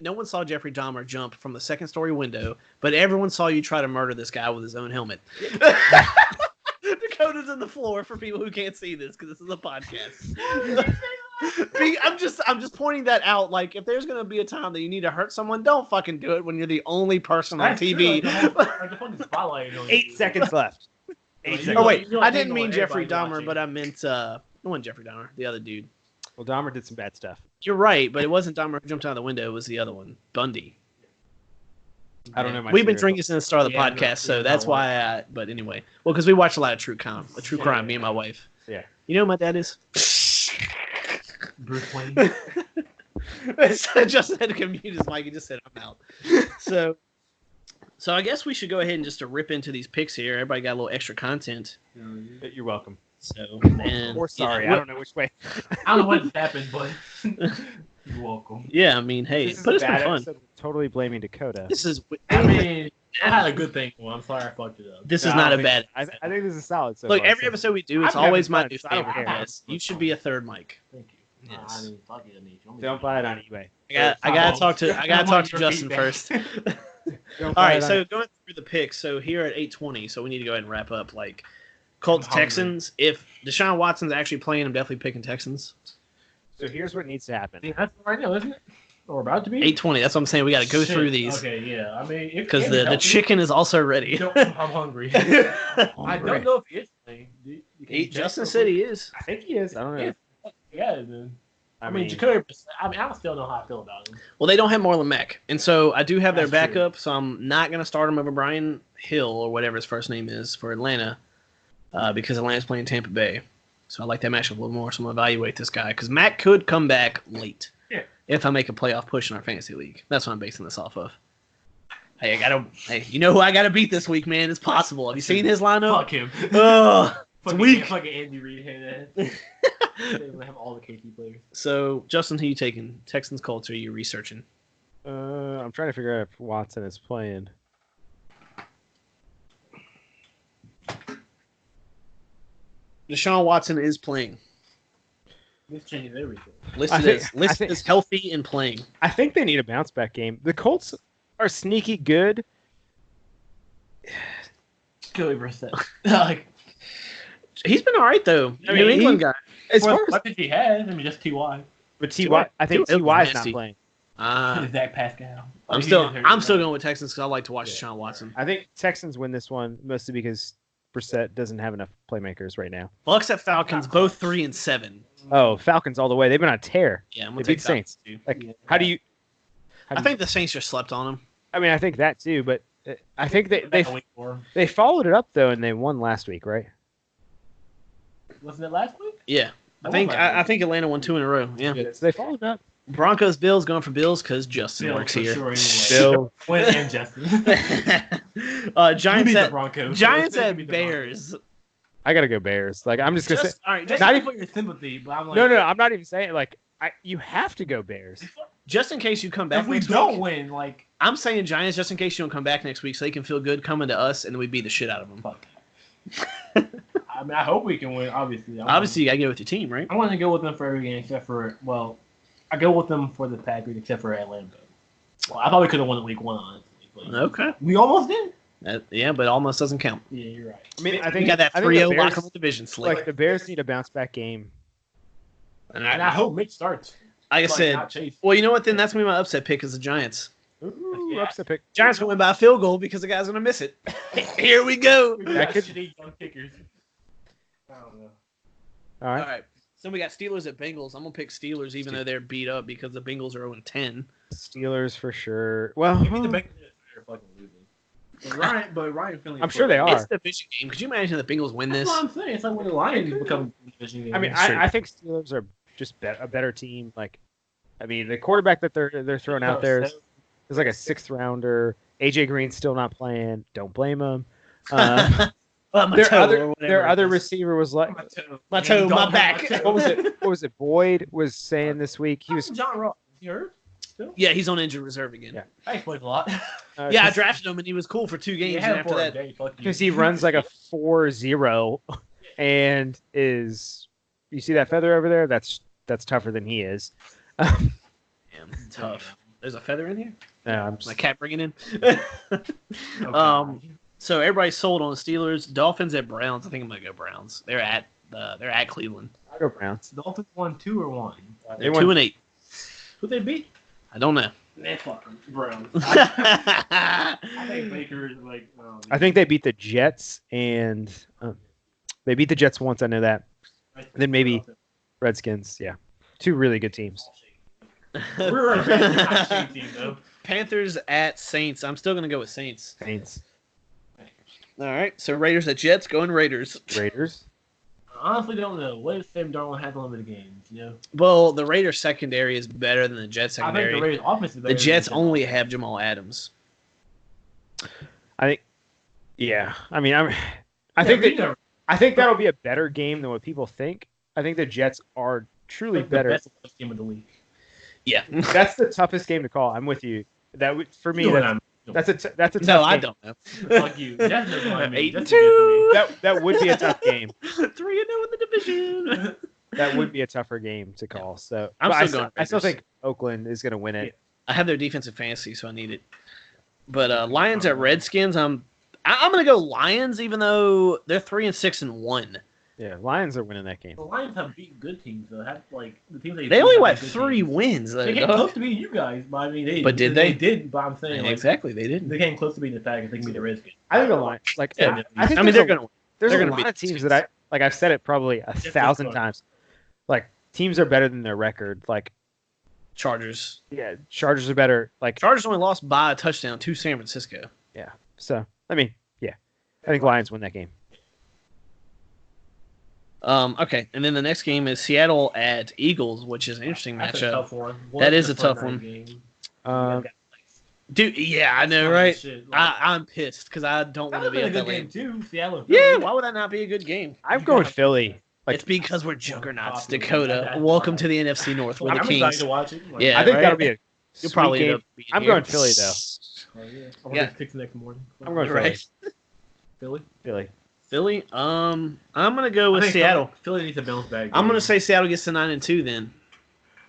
no one saw Jeffrey Dahmer jump from the second story window, but everyone saw you try to murder this guy with his own helmet. Dakota's on the floor for people who can't see this because this is a podcast. I'm just pointing that out. Like, if there's gonna be a time that you need to hurt someone, don't fucking do it when you're the only person on TV. The spotlight on 8 you. seconds left. 8 seconds. Oh wait, You know I what didn't angle mean Jeffrey everybody's Dahmer, watching. but I meant no one Jeffrey Dahmer, the other dude. Well, Dahmer did some bad stuff. You're right, but it wasn't Dahmer who jumped out of the window. It was the other one, Bundy. I don't know. We've been drinking since the start of the Yeah, podcast, so no, that's no. why. But anyway, well, because we watch a lot of true crime, me and my wife. Yeah. You know who my dad is? Bruce Wayne. So Justin had to mute his mic. He just said, "I'm out." So I guess we should go ahead and just to rip into these picks here. Everybody got a little extra content. You're welcome. So and Or sorry, yeah, I don't know which way. I don't know what just happened, but you're welcome. Yeah, I mean, hey, This is but a it's been bad fun. episode. Totally blaming Dakota. This is. I mean, I had a good thing. Well, I'm sorry I fucked it up. This No, is I not don't a think- bad. I think this is solid. So Look, far, every so- episode we do, it's I'm always having my fun, new so I don't favorite. care. Yes, you should be a third mic. Thank you. Yes. I mean, fuck it, I need you. Don't buy it on eBay. I gotta talk to I want your Justin feedback. first. Don't All buy right, it on so going through the picks. So here at 8:20, so we need to go ahead and wrap up. Like Colts, I'm hungry. Texans. If Deshaun Watson's actually playing, I'm definitely picking Texans. So here's what needs to happen. Yeah, that's right now, isn't it? Or about to be? 8:20. That's what I'm saying. We got to go Shit. through these Okay, yeah. I mean, because the chicken is also ready. I'm hungry. I don't know if he is playing. Justin said he is. I think he is. I don't know. Yeah, then. I I mean, mean, Jacoby. I mean, I don't still know how I feel about him. Well, they don't have Marlon Mack, and so I do have their That's true. backup. So I'm not gonna start him over Brian Hill or whatever his first name is for Atlanta, because Atlanta's playing Tampa Bay. So I like that matchup a little more. So I'm gonna evaluate this guy because Mack could come back late. Yeah. If I make a playoff push in our fantasy league, that's what I'm basing this off of. Hey, you know who I gotta beat this week, man? It's possible. Have you seen his lineup? Fuck him. Ugh, Fucking, weak. Fucking Andy Reid head. They would have all the KT players. So Justin, who you taking? Texans, Colts? Or are you researching? I'm trying to figure out if Watson is playing. Deshaun Watson is playing. This changes everything. Listed as healthy and playing. I think they need a bounce back game. The Colts are sneaky good. Jacoby Brissett. Like, He's been all right though. I mean, New England guy. As well, far as, what did he have? I mean, just T.Y. but Ty, I think T.Y. Ty is nasty. not playing. Zach Pascal. I'm He still is hurt. going with Texans because I like to watch Deshaun Watson. I think Texans win this one mostly because Brissett doesn't have enough playmakers right now. Well, except Falcons, both 3-7. Oh, Falcons all the way. They've been on a tear. Yeah, I'm They gonna beat take Falcons Saints. too. Like, Yeah. how do you? I think the Saints just slept on them. I mean, I think that too, but I think they Wait for him. they followed it up though, and they won last week, right? Wasn't it last week? Yeah, I think Atlanta won 2 in a row. Yeah, So they followed up. Broncos, Bills going for Bills because Justin Bill, works for here. Sure, anyway. Bill. Win and Justin. Giants You beat the at Broncos. Giants You at beat the Bears. I gotta go Bears. Like I'm just gonna say. All right, Broncos. just, Not Not even- even your sympathy, but I'm like, No, I'm not even saying like you have to go Bears. just in case you come back If we next don't week. win, like, I'm saying Giants just in case you don't come back next week so they can feel good coming to us and then we beat the shit out of them. fuck. I mean, I hope we can win. Obviously, Obviously, you got to go with your team, right? I want to go with them for every game except for I go with them for the Packers except for Atlanta. Well, I thought we could have won it week 1, honestly. But Okay. we almost did. Yeah, but almost doesn't count. Yeah, you're right. I mean, I We think got that I think the 3-0 Bears- lock on the division slate. Like the Bears need a bounce back game. And And I hope Mitch starts. like I Like, said, not Chase. well, you know what? Then that's gonna be my upset pick is the Giants. Ooh, Yeah. upset pick. Giants gonna win by a field goal because the guy's gonna miss it. Here we go. We That got could- shitty young kickers. I don't know. All All right. right. So we got Steelers at Bengals. I'm gonna pick Steelers even though they're beat up because the Bengals are 0-10. Steelers for sure. Well, Maybe the Bengals are fucking losing. But Ryan Finley. I'm sure they It's are. the division game. Could you imagine the Bengals win That's this? what I'm saying. It's like when the Lions become division game. I mean, Sure. I think Steelers are just a better team. Like, I mean, the quarterback that they're throwing out there is like a 6th rounder, AJ Green's still not playing. Don't blame him. Their other receiver was like, my toe, my back. What was it? Boyd was saying this week he was John Ross. You heard? Still? Yeah, he's on injured reserve again. Yeah. I played a lot. Yeah, I drafted him and he was cool for 2 games. And after that, because he runs like a 4.0 and is. You see that feather over there? That's tougher than he is. Damn, tough. There's a feather in here. No, I'm just, my cat bringing in. So everybody's sold on the Steelers. Dolphins at Browns. I think I'm gonna go Browns. They're at Cleveland. I'll go Browns. The Dolphins won 2 or 1. They're 2-8. Who they beat? I don't know. Nah, fucking Browns. I think Baker's like. I think they beat the Jets and they beat the Jets once. I know that. Then maybe Redskins. Yeah, 2 really good teams. We're a team though. Panthers at Saints. I'm still gonna go with Saints. Saints. All right. So Raiders at Jets. Going Raiders. Raiders. I honestly don't know. What if Sam Darnold has limited games? You know. Well, the Raiders secondary is better than the Jets I think secondary. the Raiders offense is better. The Jets only have Jamal Adams. I think. Yeah. I mean, I think that'll be a better game than what people think. I think the Jets are truly better. The best team of the league. Yeah. That's the toughest game to call. I'm with you. That would for me. That's a tough No, game. I don't know. Fuck you. That's no fun. 8-2. That would be a tough game. 3-0 in the division. That would be a tougher game to call. So I'm still going I still Raiders. think Oakland is going to win it. I have their defensive fantasy, so I need it. But Lions at Redskins. I'm going to go Lions, even though they're 3-6-1. Yeah, Lions are winning that game. The Lions have beat good teams though. The teams They only won 3 wins. They came close to beating you guys, but I mean, But did they? They did, but I'm saying Exactly, they didn't. They came close to beating the Packers. They can beat the Redskins. I think the Lions, like, Yeah. I think they're going to win. There's they're a gonna lot beat of teams the that I've said it probably 1,000 fun. times. Like teams are better than their record. Like Chargers. yeah, Chargers are better. Like Chargers only lost by a touchdown to San Francisco. yeah. So I mean, yeah, I think Lions win that game. Okay, and then the next game is Seattle at Eagles, which is an interesting That's a matchup. tough one. That is a Sunday tough one. game. Dude, yeah, I know, Oh, right? shit, like- I'm pissed because I don't That want to would be be a at good that game game. too. Seattle. Yeah, why would that not be a good game? I'm going Philly. Like It's because we're juggernauts, Popular. Dakota. That's Welcome fine. to the NFC North. We're I'm the excited Kings. to watch it. Like, Yeah, I think right? that'll be a You'll sweet probably game. end up being I'm here. going Philly though. Oh, yeah. I'm Yeah. gonna pick the next morning. I'm going Philly. Right. Philly. Philly. I'm gonna go I with think Seattle. Philly needs a bounce back. I'm gonna say Seattle gets to 9-2. Then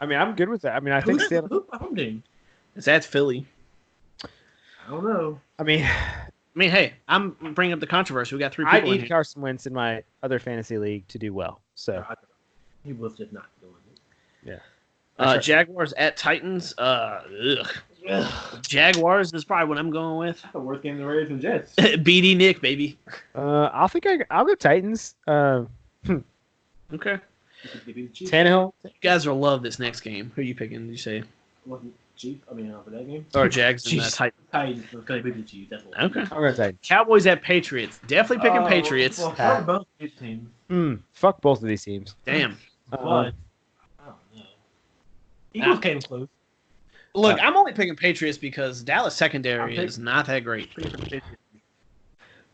I mean, I'm good with that. I mean, I think Seattle. Who's the home team? that's Philly. I don't know. I mean, I mean, hey, I'm bringing up the controversy. We got 3 I people in need here. Carson Wentz in my other fantasy league to do well. So He was just not doing it. Jaguars at Titans. Jaguars is probably what I'm going with. That's the worst game in the Raiders and Jets. BD Nick, baby. I'll go Titans. Okay. Tannehill. You guys will love this next game. Who are you picking? Did you say? Wasn't Chiefs? I mean, for that game. Or Jags and Jeez. Titans? Titans because they beat the Chiefs. That's what. Okay. I'm going Titans. Cowboys at Patriots. Definitely picking Patriots. Well, fuck both these teams. Fuck both of these teams. Damn. But I don't know. Eagles came close. Look, I'm only picking Patriots because Dallas secondary is not that great.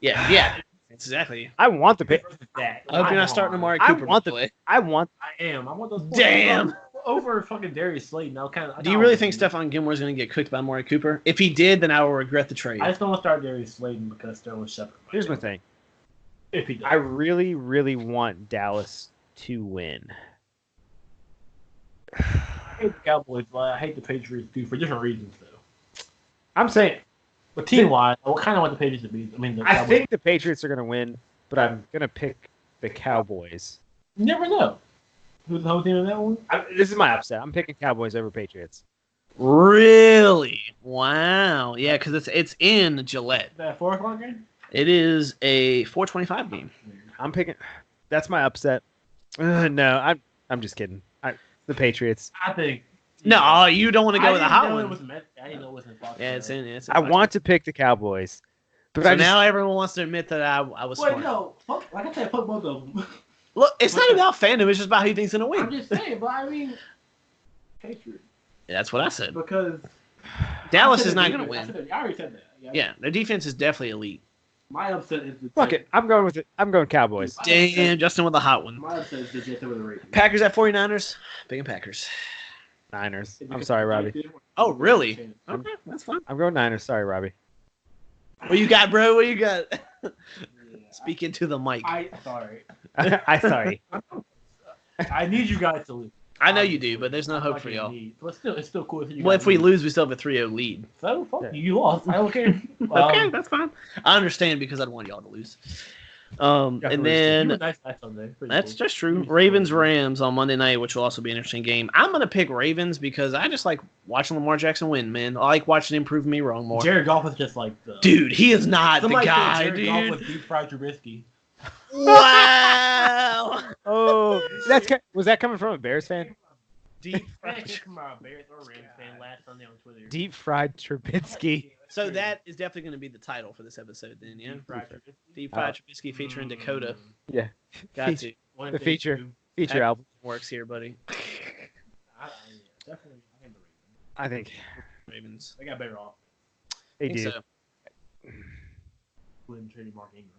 Yeah. Exactly. I want the pick. I hope you're not starting Amari I Cooper. want by the way. I want. I am. I want those. Damn. Over fucking Darius Slayton. Do you really think Stephon Gilmore is going to get cooked by Amari Cooper? If he did, then I will regret the trade. I just don't want to start Darius Slayton because Sterling Shepard. Here's my thing. If he does. I really, really want Dallas to win. I hate the Cowboys, but I hate the Patriots too for different reasons though. I'm saying But team wise, I kind of want the Patriots to beat. I think the Patriots are going to win, but I'm going to pick the Cowboys. You never know. Who's the home team in that one? This is my upset. I'm picking Cowboys over Patriots. Really? Wow. Yeah, because it's in Gillette. That 4:00 game? It is a 4:25 game. I'm picking. That's my upset. No, I'm just kidding. The Patriots. I think. No, you don't want to go with a hot I one. didn't know it was in Fox. Yeah, it's in. It's in I want to pick the Cowboys, but So I just, now everyone wants to admit that I was Wait, smart. no. Fuck, like I said, fuck both of them. Look, it's not about fandom. It's just about who you think's going to I'm win. just saying, but I mean, Patriots. That's what I said. Because Dallas I said is not the going to defense. win. I already said that. Yeah, their defense is definitely elite. My upset is the Fuck it. I'm going with it. I'm going Cowboys. Damn, Justin with a hot one. My upset is the Jets over the Ravens. Packers at 49ers. Picking Packers. Niners. I'm sorry, Robbie. Oh, really? Okay, that's fine. I'm going Niners. Sorry, Robbie. What you got, bro? What you got? Speak into the mic. Sorry. I sorry. I need you guys to lose. I know you do, but there's no hope for y'all. But it's still cool if you Well, guys if we lose. lose, we still have a 3-0 lead. So, fuck Yeah. you lost. I don't care. Okay, that's fine. I understand because I'd want y'all to lose. And You were then nice Sunday. Pretty that's cool. just true. Ravens Rams on Monday night, which will also be an interesting game. I'm gonna pick Ravens because I just like watching Lamar Jackson win, man. I like watching him prove me wrong more. Jared Goff is just like the Dude, he is not the Somebody said guy, Jared Goff dude. was deep fried Trubisky. Wow. Oh, was that coming from a Bears fan? Deep That came from a Bears or Rams fan last Sunday on Twitter. Deep fried Trubisky. So that is definitely going to be the title for this episode, then, yeah. Deep fried Trubisky. Deep Fried Trubisky featuring Dakota. Yeah. Got to. One The thing feature. too, Feature album. Works here, buddy. Definitely. I think the Ravens. I think Ravens. They got better off. they I think do. so. Wouldn't trade Mark Ingram.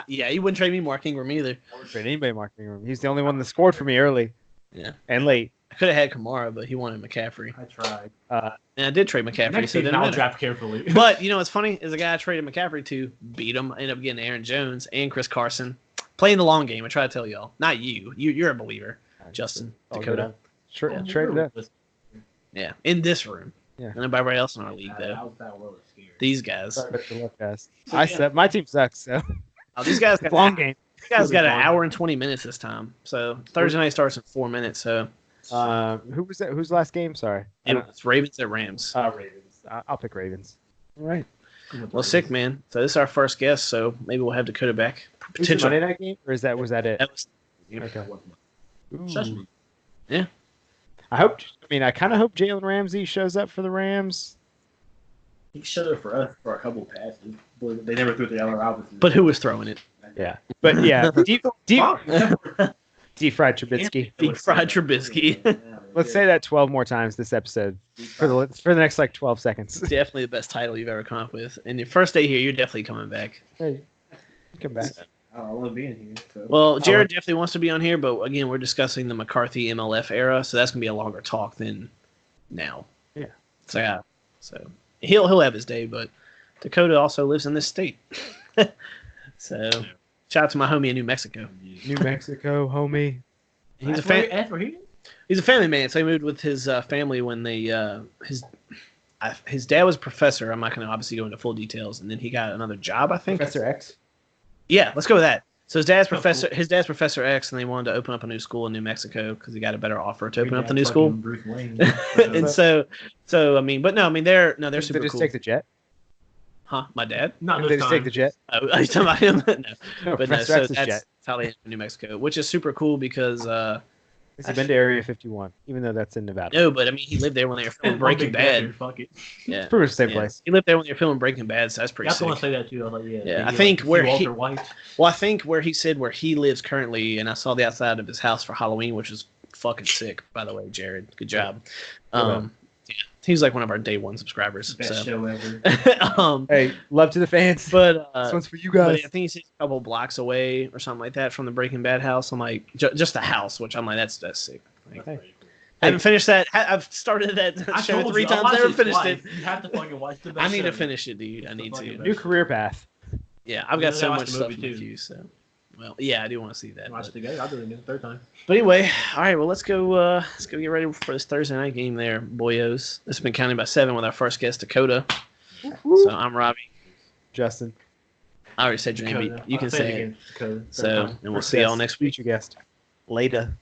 Yeah, he wouldn't trade me Mark Ingram either. Trade anybody marking him. He's the only one that scored for me early. Yeah. And late. I could have had Kamara, but he wanted McCaffrey. I tried. And I did trade McCaffrey, Next so it season, didn't I'll matter. draft carefully. But you know what's funny is the guy I traded McCaffrey to beat him. Ended up getting Aaron Jones and Chris Carson. Playing the long game. I try to tell y'all. Not you. You're a believer, Justin. Oh, Dakota. good. Trade it up. Yeah, in this room. Yeah. And everybody else in our league, though. That was scary. These guys. Sorry about the look, guys. I said my team sucks. So Oh, these guys got long game. These guys got an Long. hour and 20 minutes this time. So Thursday night starts in 4 minutes. So Who was that? Whose last game? Sorry. it's Ravens at Rams. Ravens. I'll pick Ravens. All right. Well, sick, man. So this is our first guest, so maybe we'll have Dakota back. Is it Monday night game, or was that it? That was, Okay. Shush Ooh. me. Yeah. I kind of hope Jalen Ramsey shows up for the Rams. He showed up for us for a couple passes, but they never threw the other opposite. but who was throwing it? Yeah. But yeah, deep fried Trubisky. Deep fried Trubisky. Let's say that 12 more times this episode for the next like 12 seconds. Definitely the best title you've ever come up with. And your first day here, you're definitely coming back. Hey, come back. I love being here. So. Well, Jared definitely wants to be on here, but again, we're discussing the McCarthy MLF era, so that's gonna be a longer talk than now. Yeah. So yeah. So he'll have his day, but Dakota also lives in this state. So shout out to my homie in New Mexico. New Mexico, homie. He's a That's where he is? He's a family man, so he moved with his family when they his dad was a professor. I'm not going to obviously go into full details, and then he got another job, I think. Professor X. Yeah, let's go with that. So his dad's Oh, professor. cool. His dad's Professor X, and they wanted to open up a new school in New Mexico because he got a better offer to open up the new school. Bruce Wayne. And so I mean, but no, I mean they're Did they super just cool. take the jet? Huh? My dad? Not Did this they just time. take the jet? Oh, are you talking about him? No. No, But no, Professor so X's that's jet. how they ended up in New Mexico, which is super cool because Has he been to Area 51, even though that's in Nevada? no, but I mean he lived there when they were filming One Breaking big desert, Bad. Fuck it. Yeah. Pretty much the same Yeah. place. He lived there when they were filming Breaking Bad, so that's pretty That's sick. want to say that too. I was like, yeah. Yeah, I you think see where Walter he- White. Well, I think where he said where he lives currently, and I saw the outside of his house for Halloween, which is fucking sick, by the way, Jared. Good job. Yeah, he's like one of our day one subscribers. Best So. show ever. Hey, love to the fans. But This one's for you but guys. I think he's a couple blocks away or something like that from the Breaking Bad house. I'm like, just the house, which I'm like, that's sick. Like, Hey. I haven't finished that. I've started that I show told 3 you, I times. watched Never it finished twice. it. You have to fucking watch the best I need to show. finish it, dude. I It's the need fucking to. best. New career path. Yeah, I've Yeah, got so watch much the stuff movie, in the too. queue. So, well, yeah, I do want to see that. Watch but- it together. I'll do it again the third time. But anyway, all right. Well, let's go get ready for this Thursday night game, there, boyos. This has been counting by 7 with our first guest, Dakota. So I'm Robbie. Justin. I already said your name, but you can say it. again. Dakota. Third So, time. and we'll see y'all next week. Future guest. Later.